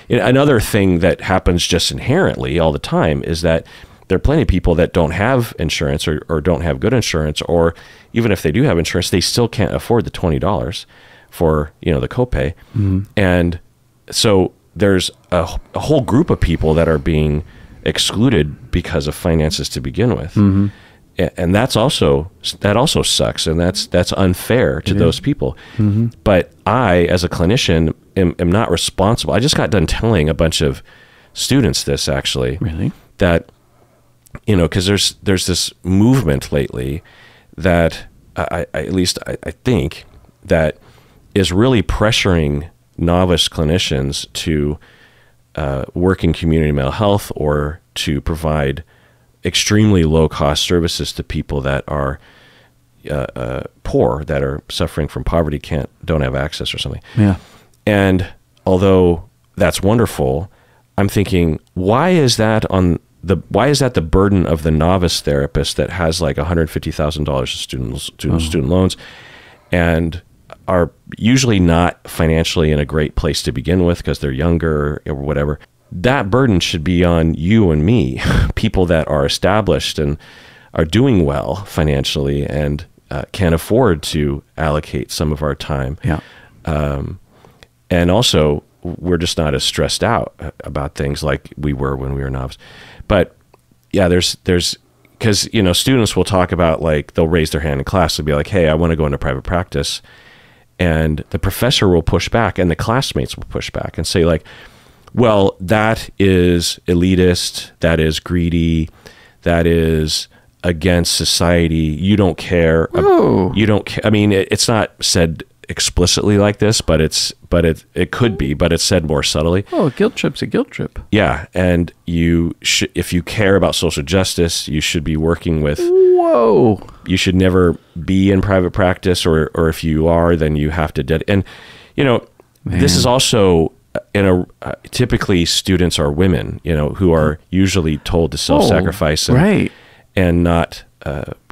another thing that happens just inherently all the time is that there are plenty of people that don't have insurance or don't have good insurance, or even if they do have insurance, they still can't afford the $20 for, the copay. And so there's a whole group of people that are being excluded because of finances to begin with. And that also sucks, and that's unfair to those people. But I, as a clinician, am not responsible. I just got done telling a bunch of students this, actually. Really? That, because there's this movement lately that I think that is really pressuring novice clinicians to work in community mental health, or to provide extremely low-cost services to people that are poor, that are suffering from poverty, don't have access or something. Yeah. And although that's wonderful, I'm thinking, why is that the burden of the novice therapist that has like $150,000 of student loans, and are usually not financially in a great place to begin with because they're younger or whatever? That burden should be on you and me, people that are established and are doing well financially and can afford to allocate some of our time. Yeah. And also, we're just not as stressed out about things like we were when we were novice. But yeah, there's because, students will talk about, like, they'll raise their hand in class and be like, hey, I want to go into private practice. And the professor will push back, and the classmates will push back and say, like, well, that is elitist, that is greedy, that is against society. You don't care. You don't care. I mean, it's not said explicitly like this, but it could be, but it's said more subtly. Oh, a guilt trip's a guilt trip. Yeah, and if you care about social justice, you should be working with. Whoa! You should never be in private practice, or if you are, then you have to. And this is also typically students are women, who are usually told to self-sacrifice and not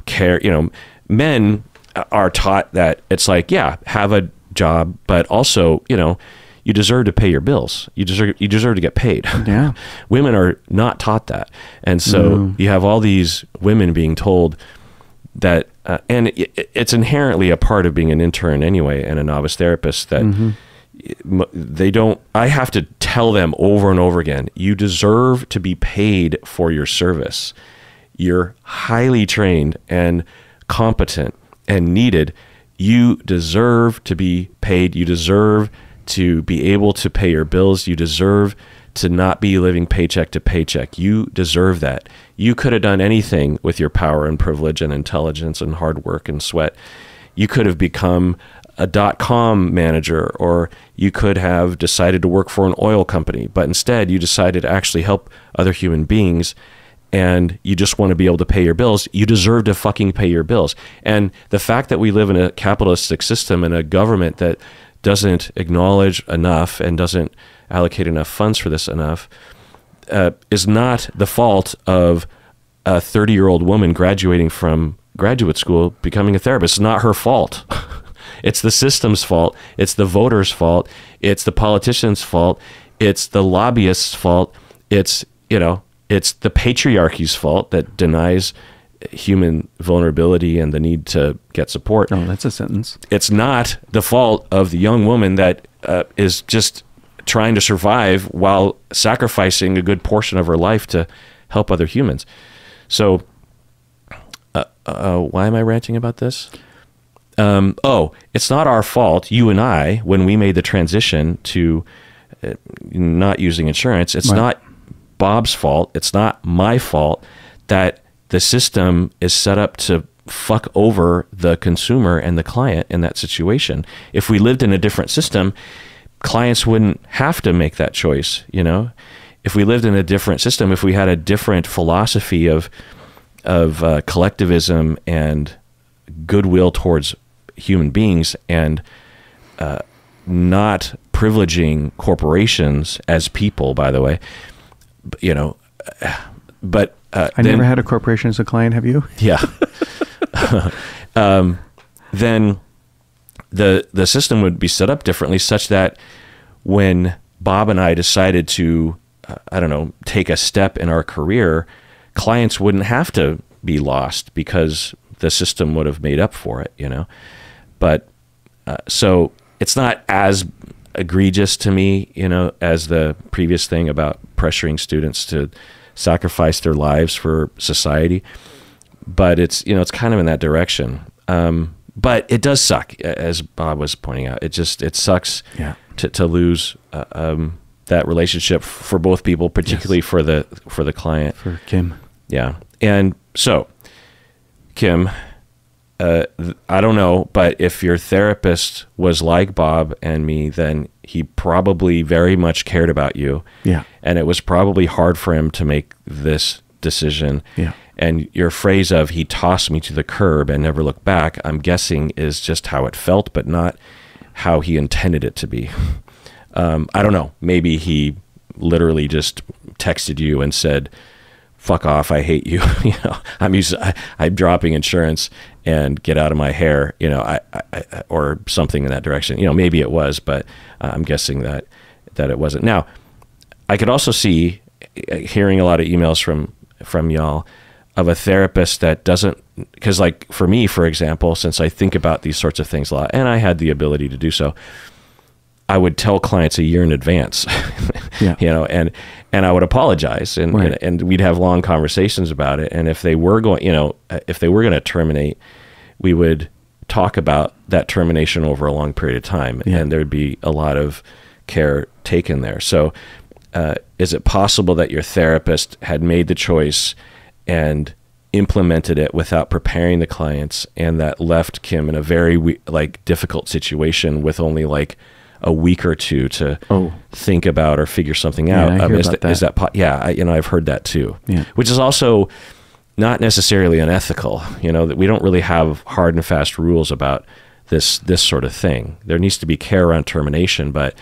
care. Men are taught that it's like, yeah, have a job, but also, you deserve to pay your bills. You deserve to get paid. Yeah. Women are not taught that. And so you have all these women being told that, and it's inherently a part of being an intern anyway, and a novice therapist, that they don't. I have to tell them over and over again, you deserve to be paid for your service. You're highly trained and competent and needed. You deserve to be paid. You deserve to be able to pay your bills. You deserve to not be living paycheck to paycheck. You deserve that. You could have done anything with your power and privilege and intelligence and hard work and sweat. You could have become a .com manager, or you could have decided to work for an oil company, but instead you decided to actually help other human beings. and you just want to be able to pay your bills, you deserve to fucking pay your bills. And the fact that we live in a capitalistic system and a government that doesn't acknowledge enough and doesn't allocate enough funds for this enough is not the fault of a 30-year-old woman graduating from graduate school becoming a therapist. It's not her fault. It's the system's fault. It's the voters' fault. It's the politicians' fault. It's the lobbyists' fault. It's, you know, it's the patriarchy's fault that denies human vulnerability and the need to get support. Oh, that's a sentence. It's not the fault of the young woman that is just trying to survive while sacrificing a good portion of her life to help other humans. So why am I ranting about this? It's not our fault, you and I, when we made the transition to not using insurance. It's not Bob's fault. It's not my fault that the system is set up to fuck over the consumer and the client in that situation. If we lived in a different system, clients wouldn't have to make that choice, you know? If we lived in a different system, if we had a different philosophy of collectivism and goodwill towards human beings and not privileging corporations as people, by the way, you know, but I never had a corporation as a client. Have you? Yeah. Then the system would be set up differently, such that when Bob and I decided to, I don't know, take a step in our career, clients wouldn't have to be lost because the system would have made up for it, you know? But so it's not as egregious to me, you know, as the previous thing about pressuring students to sacrifice their lives for society. But it's, you know, it's kind of in that direction. But it does suck, as Bob was pointing out. It sucks to lose that relationship for both people, particularly for the client. For Kim. Yeah. And so, Kim, I don't know, but if your therapist was like Bob and me, then he probably very much cared about you. Yeah. And it was probably hard for him to make this decision. Yeah. And your phrase of "he tossed me to the curb and never looked back," I'm guessing is just how it felt, but not how he intended it to be. I don't know. Maybe he literally just texted you and said, "Fuck off, I hate you." You know, I'm dropping insurance and get out of my hair. You know, I or something in that direction. You know, maybe it was, but I'm guessing that it wasn't. Now, I could also see, hearing a lot of emails from y'all, of a therapist that doesn't, because like for me, for example, since I think about these sorts of things a lot, and I had the ability to do so, I would tell clients a year in advance, you know, and I would apologize, and we'd have long conversations about it. And if they were going, you know, if they were going to terminate, we would talk about that termination over a long period of time, and there'd be a lot of care taken there. So is it possible that your therapist had made the choice and implemented it without preparing the clients, and that left Kim in a very difficult situation with only like a week or two to think about or figure something out? I've heard that too, which is also not necessarily unethical. You know, that we don't really have hard and fast rules about this sort of thing. There needs to be care around termination, but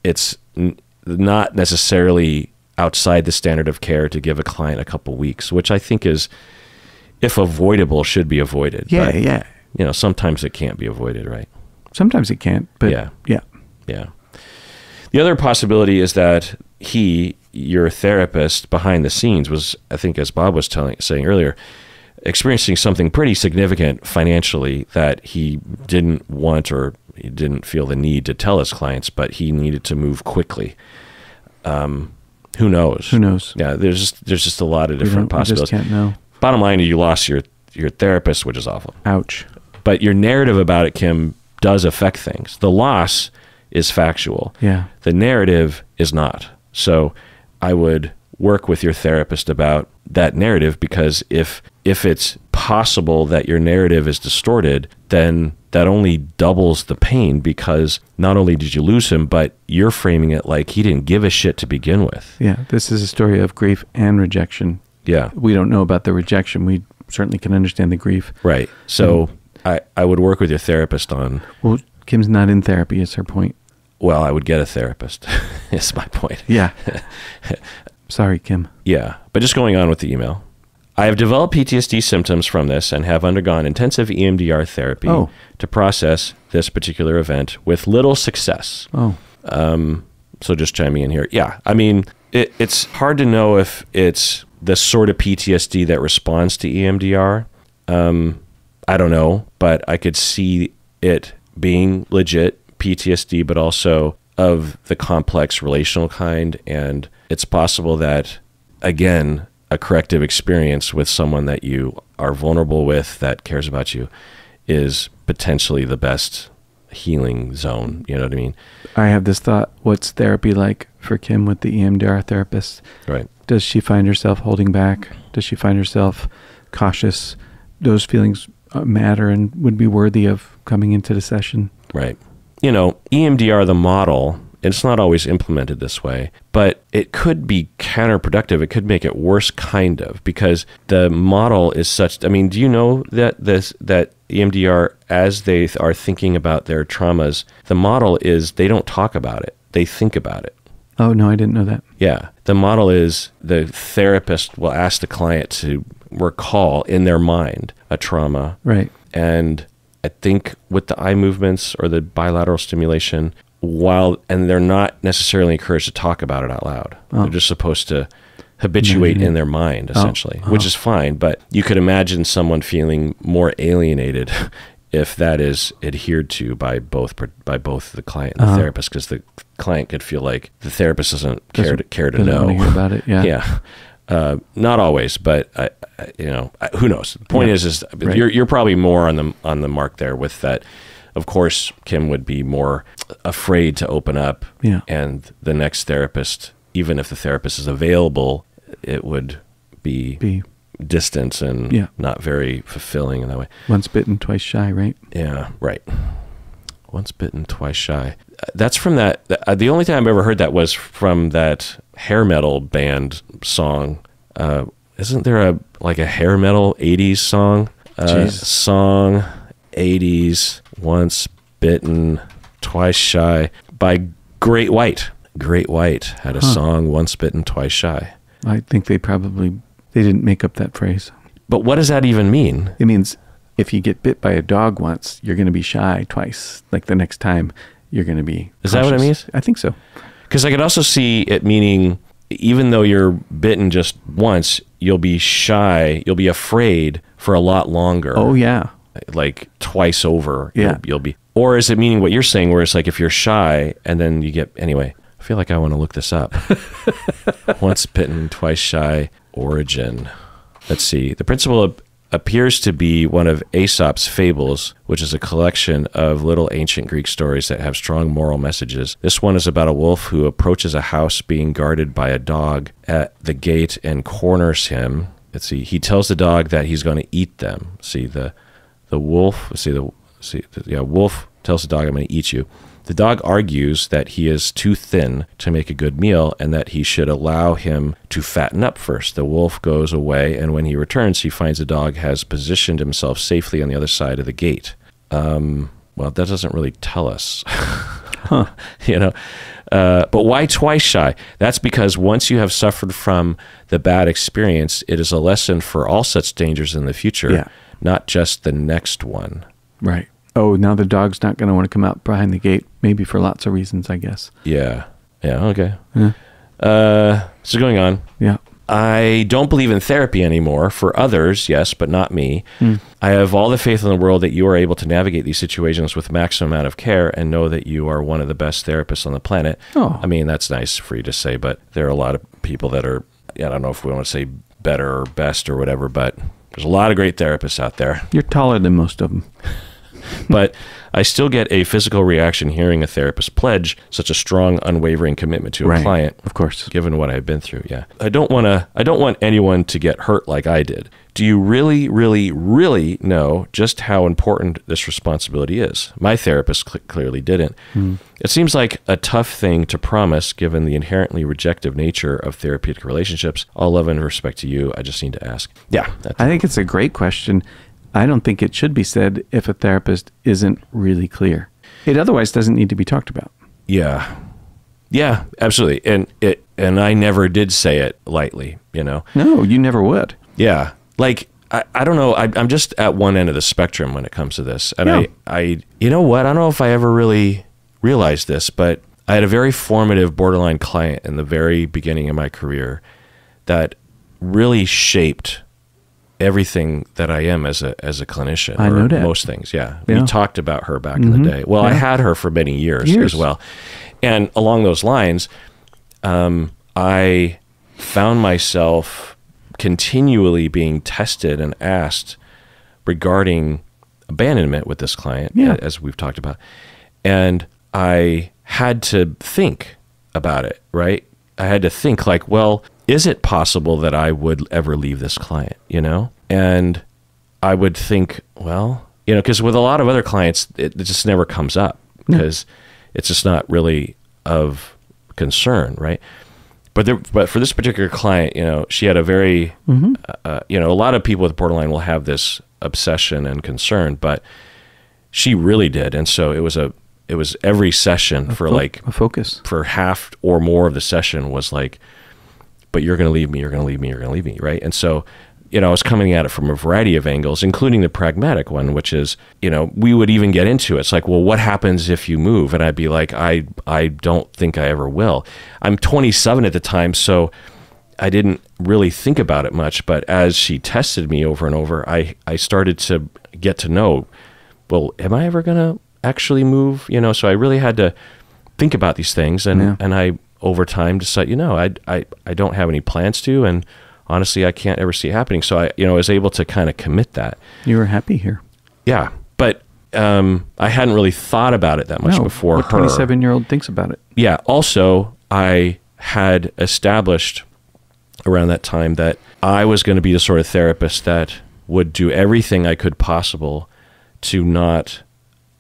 it's not necessarily outside the standard of care to give a client a couple weeks, which I think is, if avoidable, should be avoided. But, you know, sometimes it can't be avoided, right? Sometimes it can't, but yeah. The other possibility is that your therapist behind the scenes was, I think, as Bob was saying earlier, experiencing something pretty significant financially that he didn't want, or he didn't feel the need to tell his clients, but he needed to move quickly. Who knows? Who knows? Yeah, there's just a lot of different possibilities. We just can't know. Bottom line is you lost your therapist, which is awful. Ouch. But your narrative about it, Kim, does affect things. The loss is factual. Yeah. The narrative is not. So I would work with your therapist about that narrative, because if it's possible that your narrative is distorted, then that only doubles the pain, because not only did you lose him, but you're framing it like he didn't give a shit to begin with. Yeah, this is a story of grief and rejection. Yeah. We don't know about the rejection. We certainly can understand the grief. Right. So I would work with your therapist on... Well, Kim's not in therapy, is her point. Well, I would get a therapist, is my point. Yeah. Sorry, Kim. Yeah. But just going on with the email. I have developed PTSD symptoms from this and have undergone intensive EMDR therapy to process this particular event with little success. Oh. So just chiming in here. Yeah. I mean, it's hard to know if it's the sort of PTSD that responds to EMDR. I don't know, but I could see it being legit PTSD, but also of the complex relational kind. And it's possible that, again, a corrective experience with someone that you are vulnerable with, that cares about you, is potentially the best healing zone. You know what I mean? I have this thought. What's therapy like for Kim with the EMDR therapist? Right. Does she find herself holding back? Does she find herself cautious? Those feelings matter and would be worthy of coming into the session. Right. You know, EMDR, the model, it's not always implemented this way, but it could be counterproductive. It could make it worse, kind of, because the model is such. I mean, do you know that that EMDR, as they are thinking about their traumas, the model is they don't talk about it. They think about it. Oh, no, I didn't know that. Yeah. The model is the therapist will ask the client to recall in their mind a trauma. Right. And I think with the eye movements or the bilateral stimulation, and they're not necessarily encouraged to talk about it out loud. They're just supposed to habituate in their mind, essentially, which is fine. But you could imagine someone feeling more alienated if that is adhered to by both the client and the therapist, because the client could feel like the therapist doesn't care to know want to hear about it. Yeah. Yeah. Not always, but who knows? The point is right. You're probably more on the mark there with that. Of course, Kim would be more afraid to open up, and the next therapist, even if the therapist is available, it would be distant and not very fulfilling in that way. Once bitten, twice shy, right? Yeah, right. Once bitten, twice shy. That's from that. The only time I've ever heard that was from that hair metal band song. Isn't there a hair metal 80s song? Song 80s, Once Bitten, Twice Shy by Great White. Great White had a song, Once Bitten, Twice Shy. I think they didn't make up that phrase. But what does that even mean? It means if you get bit by a dog once, you're going to be shy twice. Like the next time, you're going to be cautious. Is that what it means? I think so. Because I could also see it meaning, even though you're bitten just once, you'll be shy, you'll be afraid for a lot longer. Oh, yeah. Like twice over. Yeah. You'll be. Or is it meaning what you're saying, where it's like if you're shy and then you get, anyway, I feel like I want to look this up. Once bitten, twice shy, origin. Let's see. The principle appears to be one of Aesop's fables, which is a collection of little ancient Greek stories that have strong moral messages. This one is about a wolf who approaches a house being guarded by a dog at the gate and corners him. Let's see. He tells the dog that he's going to eat them. See, the wolf. Wolf tells the dog, "I'm going to eat you." The dog argues that he is too thin to make a good meal and that he should allow him to fatten up first. The wolf goes away, and when he returns, he finds the dog has positioned himself safely on the other side of the gate. Well, that doesn't really tell us. But why twice shy? That's because once you have suffered from the bad experience, it is a lesson for all such dangers in the future, not just the next one. Right. Oh, now the dog's not going to want to come out behind the gate, maybe for lots of reasons, I guess. Yeah. Yeah, okay. Yeah. So going on. Yeah. I don't believe in therapy anymore. For others, yes, but not me. I have all the faith in the world that you are able to navigate these situations with maximum amount of care and know that you are one of the best therapists on the planet. Oh. I mean, that's nice for you to say, but there are a lot of people that are, I don't know if we want to say better or best or whatever, but there's a lot of great therapists out there. You're taller than most of them. but I still get a physical reaction hearing a therapist pledge such a strong, unwavering commitment to a client. Of course. Given what I've been through. Yeah. I don't want anyone to get hurt like I did. Do you really, really, really know just how important this responsibility is? My therapist clearly didn't. It seems like a tough thing to promise given the inherently rejective nature of therapeutic relationships. All love and respect to you. I just need to ask. Yeah. I think it's a great question. I don't think it should be said if a therapist isn't really clear. It otherwise doesn't need to be talked about. Yeah. Yeah, absolutely. And I never did say it lightly, you know? No, you never would. Yeah. Like, I don't know. I'm just at one end of the spectrum when it comes to this. And I you know what? I don't know if I ever really realized this, but I had a very formative borderline client in the very beginning of my career that really shaped everything that I am as a clinician. I know that. Most things, yeah. We talked about her back in the day. Well, I had her for many years as well. And along those lines, I found myself continually being tested and asked regarding abandonment with this client, as we've talked about. And I had to think about it, right? I had to think like, well, is it possible that I would ever leave this client, you know? And I would think, well, you know, because with a lot of other clients, it just never comes up because it's just not really of concern, right? But for this particular client, you know, she had a very, you know, a lot of people with borderline will have this obsession and concern, but she really did. And so it was every session for like a focus for half or more of the session was like, but you're going to leave me, you're going to leave me, you're going to leave me. Right. And so, you know, I was coming at it from a variety of angles, including the pragmatic one, which is, you know, we would even get into it. It's like, well, what happens if you move? And I'd be like, I don't think I ever will. I'm 27 at the time, so I didn't really think about it much. But as she tested me over and over, I started to get to know, well, am I ever going to actually move? You know, so I really had to think about these things. And I, over time, decided, you know, I don't have any plans to, and honestly, I can't ever see it happening. So I, you know, was able to kind of commit that. You were happy here. Yeah. But I hadn't really thought about it that much before what 27-year-old thinks about it. Yeah. Also, I had established around that time that I was going to be the sort of therapist that would do everything I could possible to not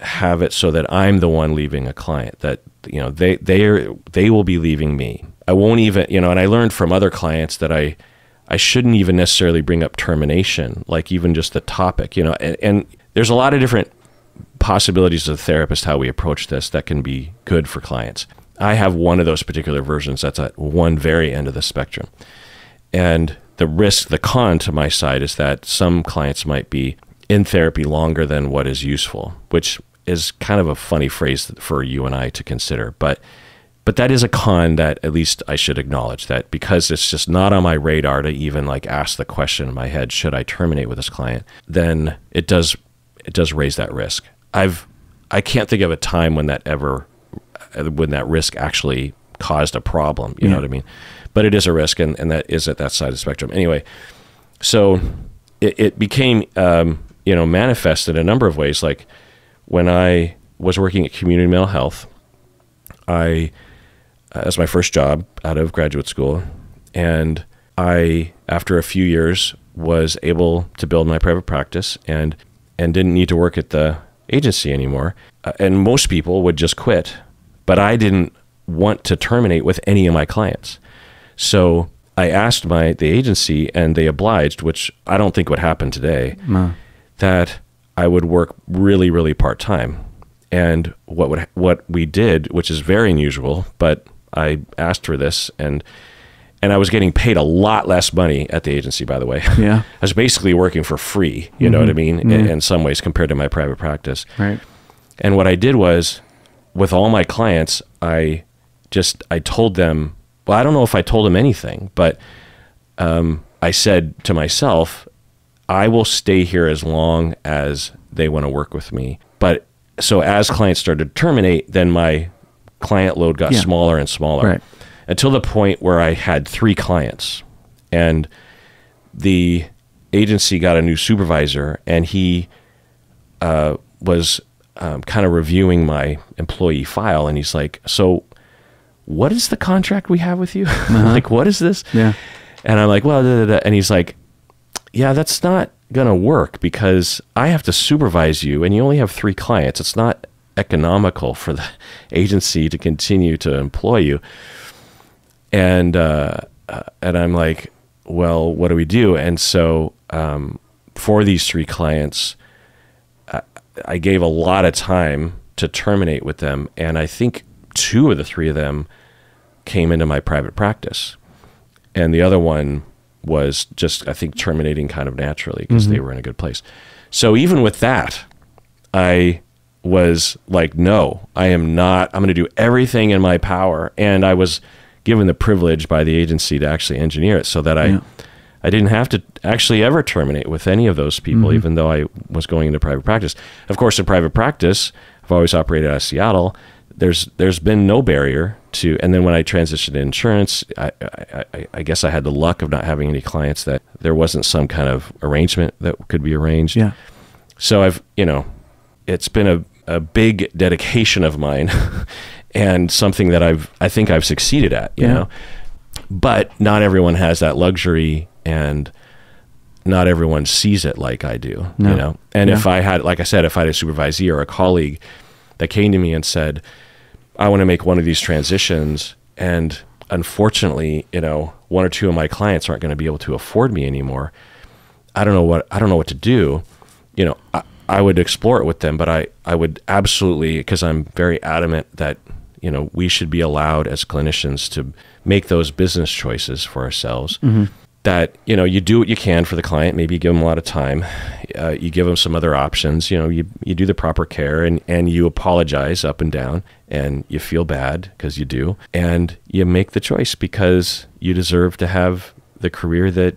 have it so that I'm the one leaving a client, that, you know, they will be leaving me. I won't even, you know, and I learned from other clients that I shouldn't even necessarily bring up termination, like even just the topic, you know, and there's a lot of different possibilities as a therapist, how we approach this that can be good for clients. I have one of those particular versions that's at one very end of the spectrum. And the con to my side is that some clients might be in therapy longer than what is useful, which is kind of a funny phrase for you and I to consider. But that is a con that at least I should acknowledge, that because it's just not on my radar to even like ask the question in my head, should I terminate with this client? Then it does raise that risk. I can't think of a time when that risk actually caused a problem. You know what I mean? But it is a risk, and that is at that side of the spectrum. Anyway, so it became, you know, manifest in a number of ways. Like when I was working at Community Mental Health, as my first job out of graduate school, and I, after a few years, was able to build my private practice and didn't need to work at the agency anymore. And most people would just quit, but I didn't want to terminate with any of my clients. So I asked the agency, and they obliged, which I don't think would happen today, that I would work really, really part-time. And what we did, which is very unusual, but I asked for this, and I was getting paid a lot less money at the agency, by the way. Yeah. I was basically working for free, you know what I mean, in some ways compared to my private practice. Right. And what I did was, with all my clients, I told them, well, I don't know if I told them anything, but I said to myself, I will stay here as long as they want to work with me. But so as clients started to terminate, then my client load got smaller and smaller, right, until the point where I had 3 clients, and the agency got a new supervisor, and he was kind of reviewing my employee file, and he's like, so what is the contract we have with you? Like, what is this? Yeah. And I'm like, well, da, da, da. And he's like, yeah, that's not going to work because I have to supervise you and you only have 3 clients. It's not economical for the agency to continue to employ you. And I'm like, well, what do we do? And so for these 3 clients, I gave a lot of time to terminate with them. And I think 2 of the 3 of them came into my private practice. And the other one was just, I think, terminating kind of naturally because they were in a good place. So even with that, I was like, no, I am not. I'm going to do everything in my power. And I was given the privilege by the agency to actually engineer it so that I didn't have to actually ever terminate with any of those people, even though I was going into private practice. Of course, in private practice, I've always operated out of Seattle. There's been no barrier to, and then when I transitioned to insurance, I guess I had the luck of not having any clients that there wasn't some kind of arrangement that could be arranged. Yeah. So I've, it's been a big dedication of mine and something that I think I've succeeded at, you know, but not everyone has that luxury and not everyone sees it like I do, you know? And if I had, like I said, if I had a supervisee or a colleague that came to me and said, I want to make one of these transitions, and unfortunately, 1 or 2 of my clients aren't going to be able to afford me anymore. I don't know what to do. I would explore it with them, but I would absolutely, because I'm very adamant that, we should be allowed as clinicians to make those business choices for ourselves. That, you do what you can for the client. Maybe you give them a lot of time. You give them some other options. You do the proper care and you apologize up and down and you feel bad because you do. And you make the choice because you deserve to have the career that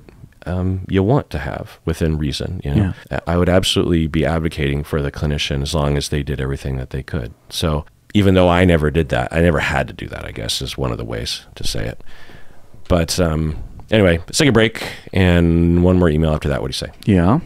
you want to have within reason. I would absolutely be advocating for the clinician as long as they did everything that they could. So even though I never did that, I never had to do that, I guess, is one of the ways to say it. But anyway, let's take a break and one more email after that. What do you say? Yeah.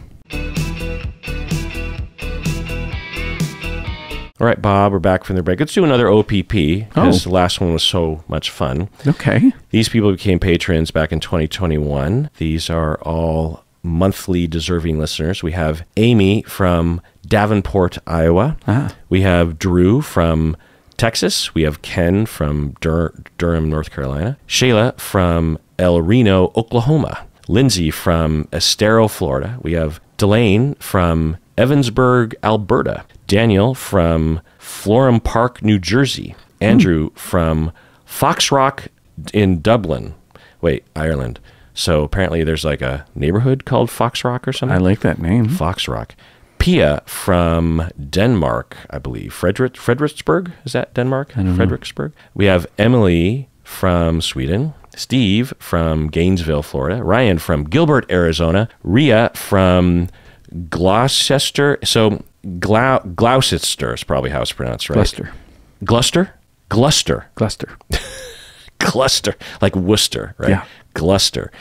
All right, Bob, we're back from the break. Let's do another OPP because the last one was so much fun. Okay. These people became patrons back in 2021. These are all monthly deserving listeners. We have Amy from Davenport, Iowa. We have Drew from Texas. We have Ken from Durham, North Carolina. Shayla from El Reno, Oklahoma. Lindsay from Estero, Florida. We have Delane from Evansburg, Alberta. Daniel from Florham Park, New Jersey. Andrew from Fox Rock in Dublin. Wait, Ireland. So apparently there's like a neighborhood called Fox Rock or something. I like that name. Fox Rock. Pia from Denmark, I believe. Frederiksberg? Is that Denmark? I don't know. Frederiksberg. We have Emily from Sweden. Steve from Gainesville, Florida. Ryan from Gilbert, Arizona. Ria from Gloucester. So Gloucester is probably how it's pronounced, right? Gloucester. Gloucester, like Worcester, right? Yeah. Gloucester.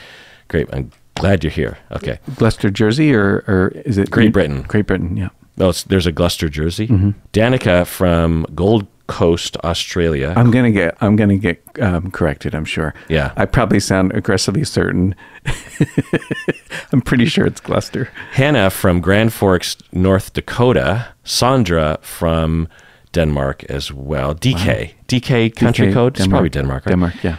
Great. I'm glad you're here. Okay. Gloucester, Jersey, or is it Great Britain? Great Britain, yeah. Oh, there's a Gloucester, Jersey. Danica from Gold Coast, Australia. I'm gonna get corrected, I'm sure. Yeah. I probably sound aggressively certain. I'm pretty sure it's Gloucester. Hannah from Grand Forks, North Dakota. Sandra from Denmark as well. DK country code. It's probably Denmark, right? Denmark, yeah.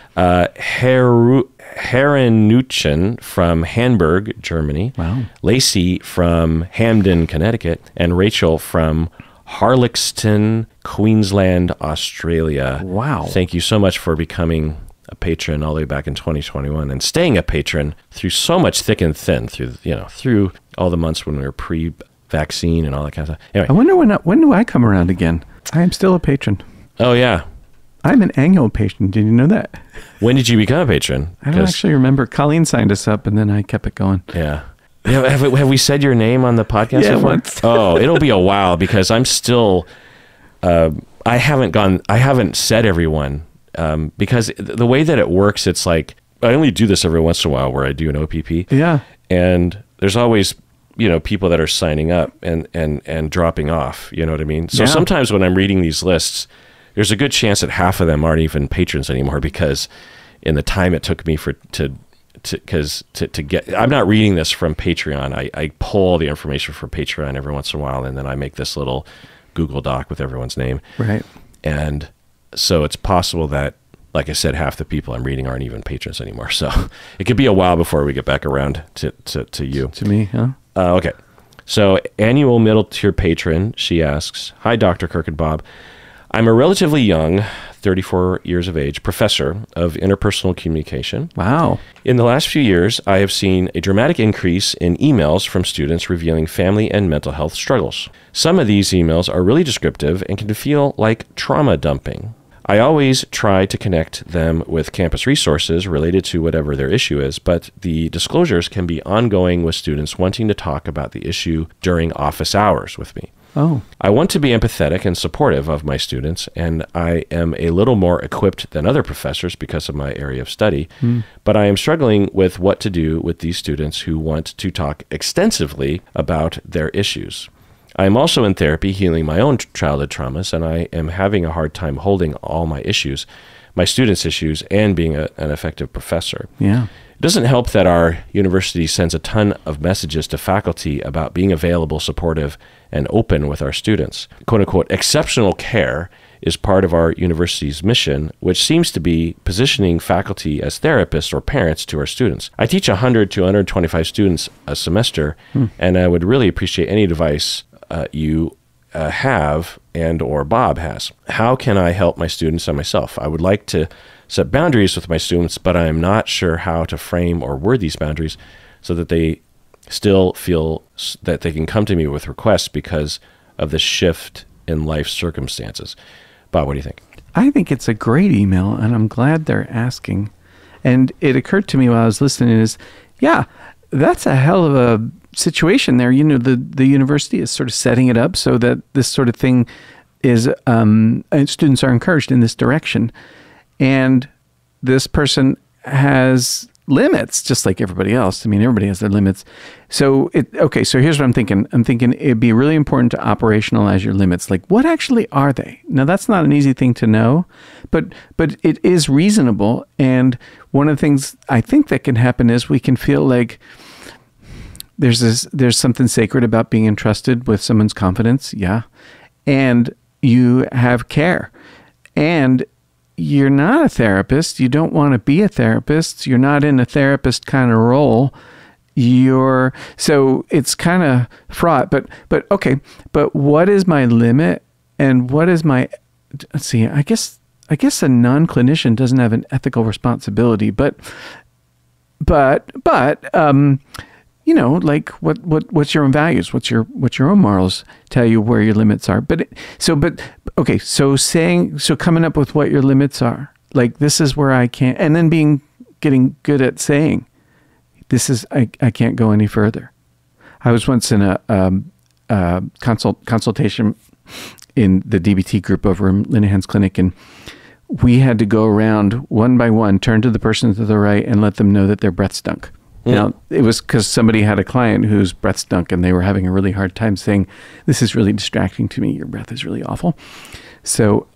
Herrenuchen from Hamburg, Germany. Wow. Lacey from Hamden, Connecticut. And Rachel from Harlexton, Queensland, Australia. Wow. Thank you so much for becoming a patron all the way back in 2021 and staying a patron through so much thick and thin, through all the months when we were pre-vaccine and all that kind of stuff. Anyway. I wonder when do I come around again? I am still a patron. Oh, yeah. I'm an annual patron. Did you know that? When did you become a patron? I don't actually remember. Colleen signed us up, and then I kept it going. Yeah. Have we said your name on the podcast before? Once. Oh, it'll be a while because I'm still, I haven't said everyone, because the way that it works, it's like, I only do this every once in a while where I do an OPP. Yeah. And there's always people that are signing up and dropping off. You know what I mean? So Yeah. sometimes when I'm reading these lists, there's a good chance that half of them aren't even patrons anymore, because in the time it took me to get, I'm not reading this from Patreon. I pull all the information from Patreon every once in a while, and then I make this little Google Doc with everyone's name. Right. And so it's possible that, like I said, half the people I'm reading aren't even patrons anymore. So it could be a while before we get back around to you. To me, huh? Okay. So annual middle tier patron, she asks, "Hi, Dr. Kirk and Bob. I'm a relatively young, 34 years of age, professor of interpersonal communication. Wow. In the last few years, I have seen a dramatic increase in emails from students revealing family and mental health struggles. Some of these emails are really descriptive and can feel like trauma dumping. I always try to connect them with campus resources related to whatever their issue is, but the disclosures can be ongoing, with students wanting to talk about the issue during office hours with me. Oh. I want to be empathetic and supportive of my students, and I am a little more equipped than other professors because of my area of study, but I am struggling with what to do with these students who want to talk extensively about their issues. I am also in therapy healing my own childhood traumas, and I am having a hard time holding all my issues, my students' issues, and being an effective professor. Yeah. It doesn't help that our university sends a ton of messages to faculty about being available, supportive, and open with our students. "Quote unquote, exceptional care is part of our university's mission, which seems to be positioning faculty as therapists or parents to our students. I teach 100 to 125 students a semester, and I would really appreciate any advice you have and or Bob has. How can I help my students and myself? I would like to set boundaries with my students, but I am not sure how to frame or word these boundaries so that they still feel that they can come to me with requests because of the shift in life circumstances." Bob, what do you think? I think it's a great email, and I'm glad they're asking. And it occurred to me while I was listening is, yeah, that's a hell of a situation there. You know, the university is sort of setting it up so that this sort of thing is, students are encouraged in this direction. And this person has limits, just like everybody else. I mean, everybody has their limits. So so here's what I'm thinking. I'm thinking it'd be really important to operationalize your limits. Like, what actually are they? Now, that's not an easy thing to know, but it is reasonable. And one of the things I think that can happen is we can feel like there's something sacred about being entrusted with someone's confidence. Yeah. And you have care. And you're not a therapist. You don't want to be a therapist. You're not in a therapist kind of role. So it's kind of fraught, but okay. But what is my limit, and what is my, let's see, I guess a non-clinician doesn't have an ethical responsibility, but you know, like what's your own values? What's your own morals tell you where your limits are? So coming up with what your limits are, like, this is where I can't, and then getting good at saying, this is, I can't go any further. I was once in a consultation in the DBT group over in Linehan's clinic, and we had to go around one by one, turn to the person to the right, and let them know that their breath stunk. Now, it was because somebody had a client whose breath stunk, and they were having a really hard time saying, "This is really distracting to me. Your breath is really awful." So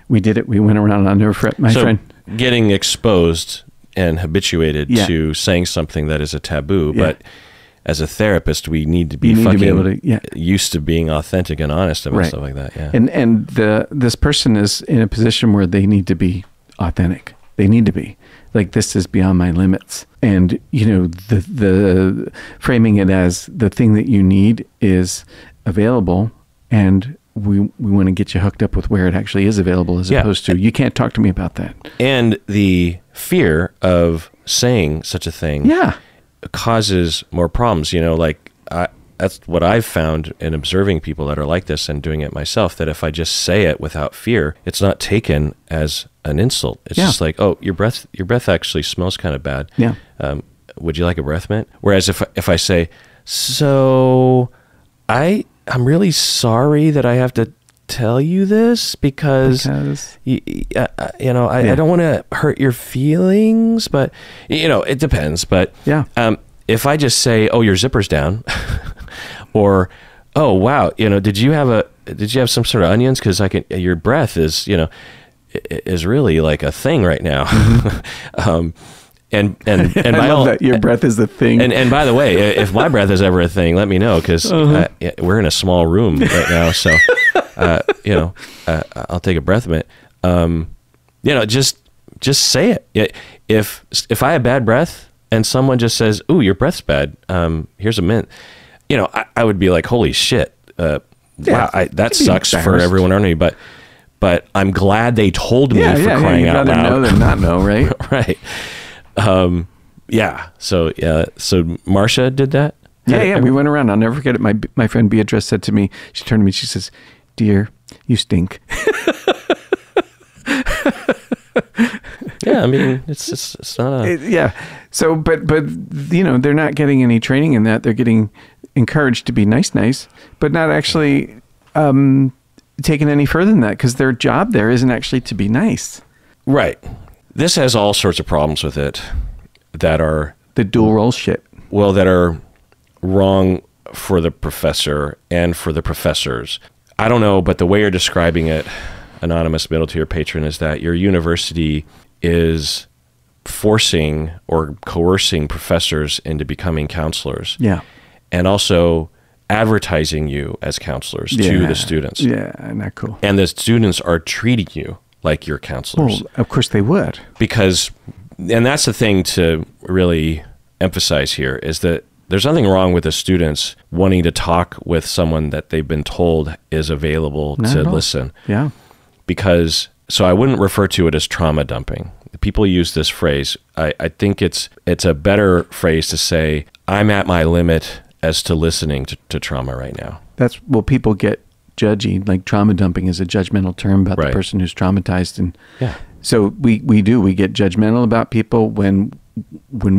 we did it. We went around. I'll never forget my friend. Getting exposed and habituated to saying something that is a taboo, but as a therapist, we need to be used to being authentic and honest about stuff like that. Yeah. And this person is in a position where they need to be authentic. They need to be like, this is beyond my limits. And, you know, the framing it as the thing that you need is available, and we want to get you hooked up with where it actually is available, as opposed to, you can't talk to me about that. And the fear of saying such a thing causes more problems. You know, like, that's what I've found in observing people that are like this and doing it myself, that if I just say it without fear, it's not taken as an insult. It's just like, "Oh, your breath actually smells kind of bad. Yeah. Would you like a breath mint?" Whereas if I say, "So I'm really sorry that I have to tell you this because you know, I don't want to hurt your feelings, but," you know, it depends. But if I just say, "Oh, your zipper's down," or, "Oh, wow, did you have some sort of onions? Because your breath is, is really like a thing right now." And I love that your breath is the thing. And by the way, if my breath is ever a thing, let me know, because we're in a small room right now. So, I'll take a breath mint. Just say it. If I have bad breath and someone just says, "Ooh, your breath's bad. Here's a mint," I would be like, "Holy shit. Wow, that sucks for everyone around me." But I'm glad they told me for crying out loud. Know than not know, right? Right. So Marcia did that? Yeah. We went around. I'll never forget it. My friend Beatrice said to me, she turned to me, she says, "Dear, you stink." Yeah, I mean, it's not yeah. So, but they're not getting any training in that. They're getting encouraged to be nice, but not actually taken any further than that, because their job there isn't actually to be nice. Right. This has all sorts of problems with it that are... The dual role shit. Well, that are wrong for the professor and for the professors. I don't know, but the way you're describing it, anonymous middle tier patron, is that your university is forcing or coercing professors into becoming counselors. Yeah. And also advertising you as counselors to the students. Yeah, not cool. And the students are treating you like your counselors. Well, of course they would. Because, and that's the thing to really emphasize here, is that there's nothing wrong with the students wanting to talk with someone that they've been told is available to listen. Yeah. Because, so I wouldn't refer to it as trauma dumping. People use this phrase. I think it's a better phrase to say, "I'm at my limit as to listening to trauma right now." People get judgy, like trauma dumping is a judgmental term about the person who's traumatized. And so we get judgmental about people when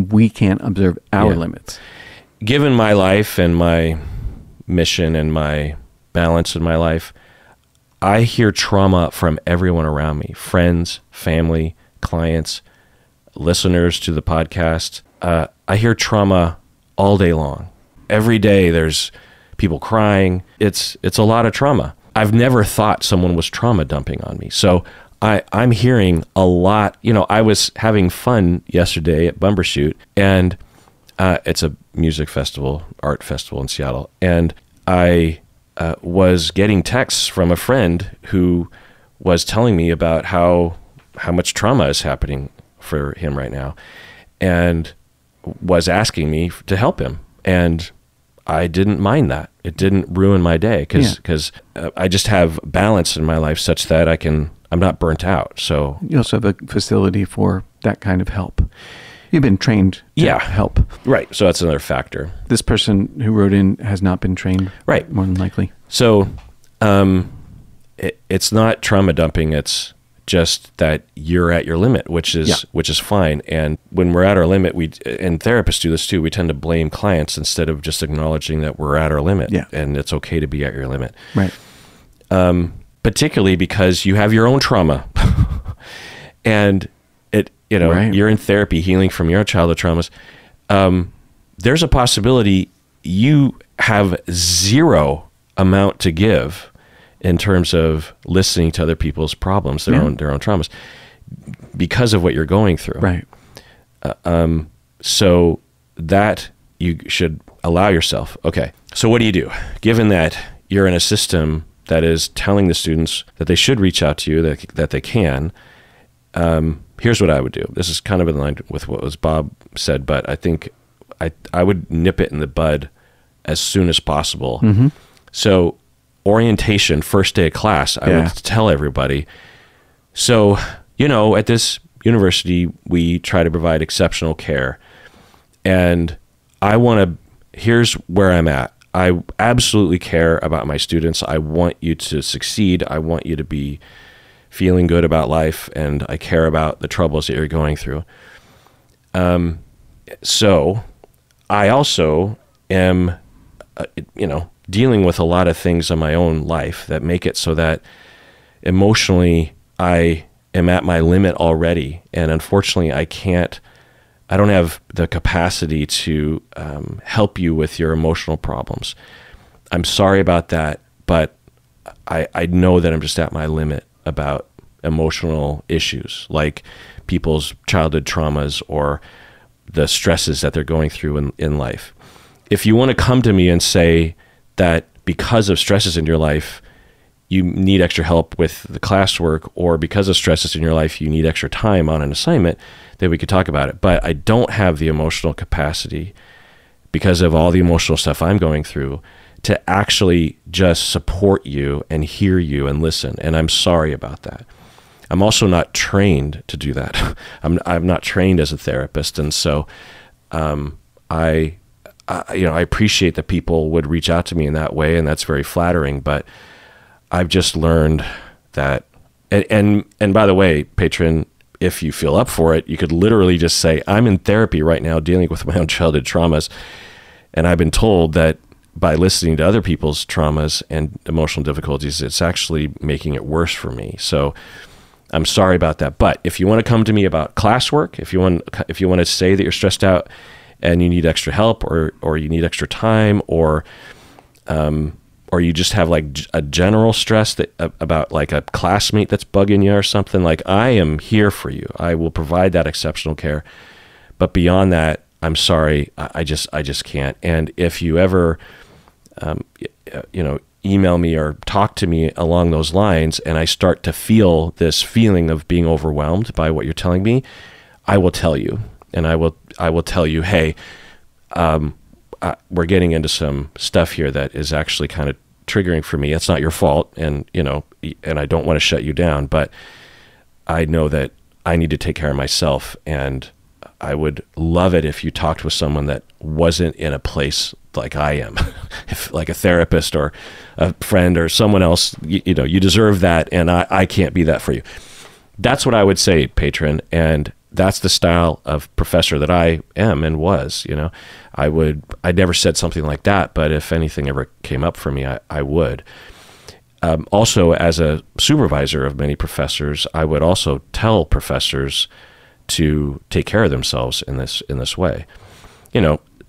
we can't observe our limits. Given my life and my mission and my balance in my life, I hear trauma from everyone around me, friends, family, clients, listeners to the podcast. I hear trauma all day long. Every day there's people crying. It's a lot of trauma. I've never thought someone was trauma dumping on me. So I'm hearing a lot. I was having fun yesterday at Bumbershoot, and it's a music festival, art festival in Seattle. And I was getting texts from a friend who was telling me about how much trauma is happening for him right now, and was asking me to help him. And I didn't mind that. It didn't ruin my day, because I just have balance in my life such that I'm not burnt out. So you also have a facility for that kind of help. You've been trained to help. Right. So that's another factor. This person who wrote in has not been trained. Right. More than likely. So it's not trauma dumping. It's just that you're at your limit, which is fine. And when we're at our limit, and therapists do this too, we tend to blame clients instead of just acknowledging that we're at our limit. Yeah. And it's okay to be at your limit. Right. Particularly because you have your own trauma. And you're in therapy healing from your childhood traumas. There's a possibility you have zero amount to give in terms of listening to other people's problems, their own traumas, because of what you're going through. Right. So that you should allow yourself. Okay. So what do you do? Given that you're in a system that is telling the students that they should reach out to you, that they can, here's what I would do. This is kind of in line with what was Bob said, but I think I would nip it in the bud as soon as possible. Mm-hmm. So orientation, first day of class, I would tell everybody. So, at this university, we try to provide exceptional care. And here's where I'm at. I absolutely care about my students. I want you to succeed. I want you to be feeling good about life, and I care about the troubles that you're going through. So I also am, dealing with a lot of things in my own life that make it so that emotionally I am at my limit already. And unfortunately, I can't I don't have the capacity to help you with your emotional problems. I'm sorry about that, but I know that I'm just at my limit about emotional issues, like people's childhood traumas or the stresses that they're going through in life. If you want to come to me and say that because of stresses in your life, you need extra help with the classwork, or because of stresses in your life, you need extra time on an assignment, then we could talk about it. But I don't have the emotional capacity, because of all the emotional stuff I'm going through, to actually just support you and hear you and listen. And I'm sorry about that. I'm also not trained to do that. I'm not trained as a therapist. And so I appreciate that people would reach out to me in that way, and that's very flattering. But I've just learned that, and by the way, patron, if you feel up for it, you could literally just say, I'm in therapy right now dealing with my own childhood traumas. And I've been told that by listening to other people's traumas and emotional difficulties, it's actually making it worse for me. So I'm sorry about that. But if you want to come to me about classwork, if you want to say that you're stressed out and you need extra help, or you need extra time, or you just have like a general stress that about like a classmate that's bugging you or something, like, I am here for you. I will provide that exceptional care. But beyond that, I'm sorry, I just can't. And if you ever, email me or talk to me along those lines, and I start to feel this feeling of being overwhelmed by what you're telling me, I will tell you, and I will tell you, hey, we're getting into some stuff here that is actually kind of triggering for me. It's not your fault, and and I don't want to shut you down, but I know that I need to take care of myself, and I would love it if you talked with someone that wasn't in a place like I am, if like a therapist or a friend or someone else. You deserve that, and I can't be that for you. That's what I would say, patron, and that's the style of professor that I am and was. I never said something like that, but if anything ever came up for me, I would. Also, as a supervisor of many professors, I would also tell professors to take care of themselves in this way.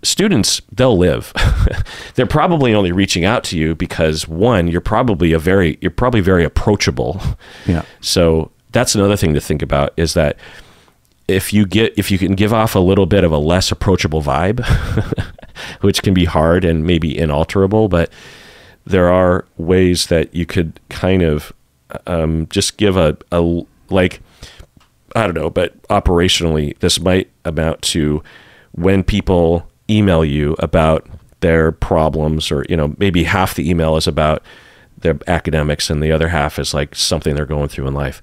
Students, they'll live. They're probably only reaching out to you because, one, you're probably very approachable. Yeah. So that's another thing to think about, is that if you can give off a little bit of a less approachable vibe, which can be hard and maybe inalterable, but there are ways that you could kind of just give a I don't know, but operationally, this might amount to when people email you about their problems, or, maybe half the email is about their academics and the other half is like something they're going through in life.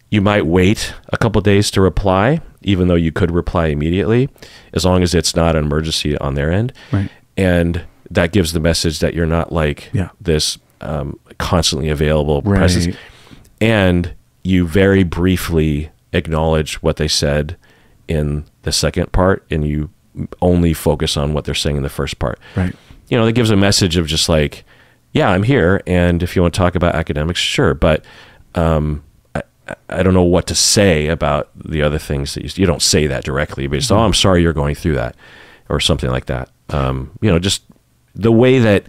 You might wait a couple days to reply, even though you could reply immediately, as long as it's not an emergency on their end. Right. And that gives the message that you're not like this constantly available presence. And you very briefly acknowledge what they said in the second part, and you only focus on what they're saying in the first part. Right. That gives a message of just like, yeah, I'm here, and if you want to talk about academics, sure, but I don't know what to say about the other things that you don't say that directly, but just, oh, I'm sorry you're going through that, or something like that. Just the way that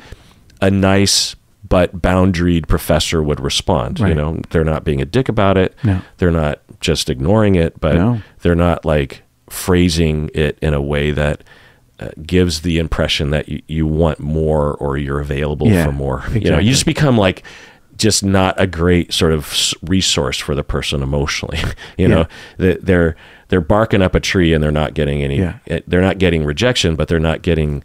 a nice but boundaried professor would respond. Right. They're not being a dick about it. No. They're not just ignoring it, but they're not like phrasing it in a way that gives the impression that you want more, or you're available for more. Exactly. You just become like just not a great sort of resource for the person emotionally. They're barking up a tree and they're not getting any. They're not getting rejection, but they're not getting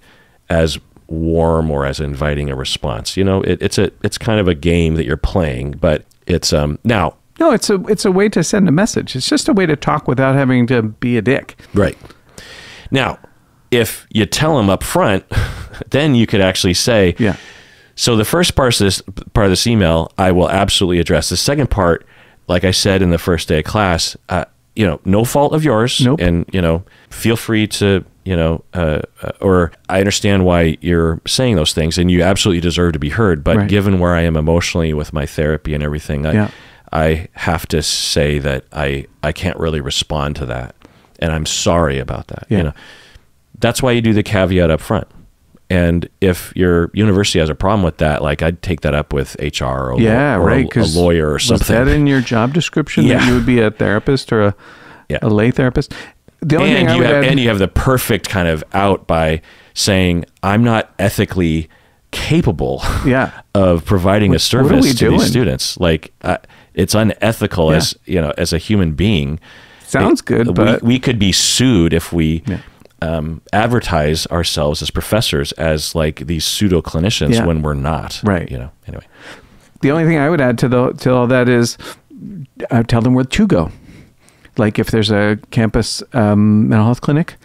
as warm or as inviting a response. It's kind of a game that you're playing, but it's now. No, it's a way to send a message. It's just a way to talk without having to be a dick. Right. Now, if you tell them up front, then you could actually say, so the first part of this email, I will absolutely address. The second part, like I said in the first day of class, no fault of yours. Nope. And, feel free to, or I understand why you're saying those things, and you absolutely deserve to be heard. But given where I am emotionally with my therapy and everything, I have to say that I can't really respond to that. and I'm sorry about that. Yeah. You know, that's why you do the caveat up front. And if your university has a problem with that, like I'd take that up with HR or, a lawyer or something. Was that in your job description that you would be a therapist or a lay therapist? The only thing and you have the perfect kind of out by saying, I'm not ethically capable of providing a service to these students. Like it's unethical as, you know, as a human being. Sounds good, but we could be sued if we advertise ourselves as professors as like these pseudo clinicians when we're not. Right. You know. Anyway, the only thing I would add to all that is I would tell them where to go. Like if there's a campus mental health clinic,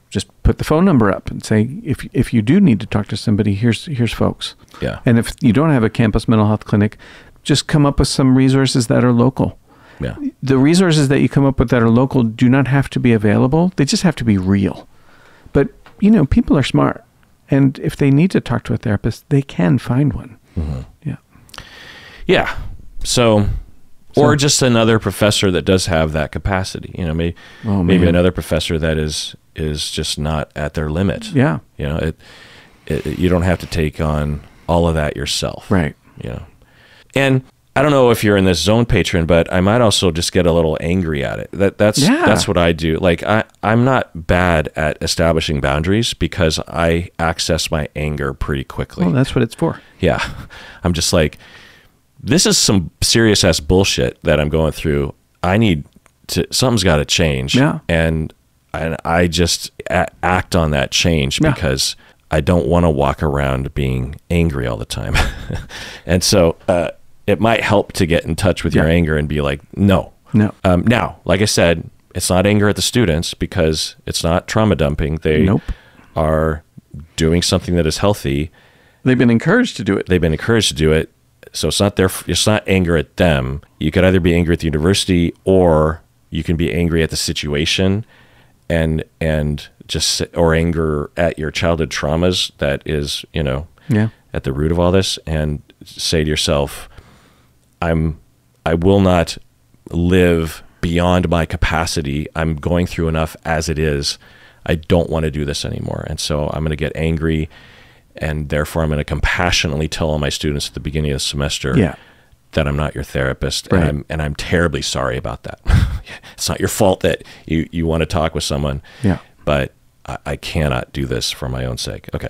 just put the phone number up and say, if you do need to talk to somebody, here's folks. Yeah. And if you don't have a campus mental health clinic, just come up with some resources that are local. Yeah. The resources that you come up with that are local do not have to be available. They just have to be real. But, you know, people are smart. And if they need to talk to a therapist, they can find one. Mm-hmm. Yeah. Yeah. So, or just another professor that does have that capacity. You know, maybe another professor that is just not at their limit. Yeah. You know, you don't have to take on all of that yourself. Right. You know, and I don't know if you're in this zone, patron, but I might also just get a little angry at it. That's what I do. Like I'm not bad at establishing boundaries because I access my anger pretty quickly. Well, that's what it's for. Yeah. I'm just like, this is some serious ass bullshit that I'm going through. Something's got to change. Yeah. And I just act on that change because I don't want to walk around being angry all the time. And so, it might help to get in touch with your anger and be like, no. Now, like I said, it's not anger at the students because it's not trauma dumping. They are doing something that is healthy. They've been encouraged to do it. So it's not anger at them. You could either be angry at the university or you can be angry at the situation and or anger at your childhood traumas that is, you know, at the root of all this, and say to yourself, I will not live beyond my capacity. I'm going through enough as it is. I don't want to do this anymore. And so I'm going to get angry, and therefore I'm going to compassionately tell all my students at the beginning of the semester that I'm not your therapist. Right. And I'm terribly sorry about that. It's not your fault that you want to talk with someone, but I cannot do this for my own sake. Okay.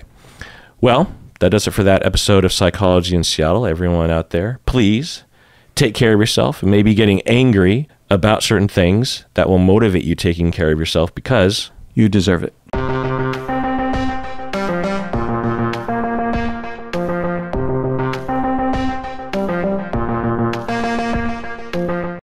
Well, that does it for that episode of Psychology in Seattle. Everyone out there, please take care of yourself, and maybe getting angry about certain things that will motivate you taking care of yourself because you deserve it.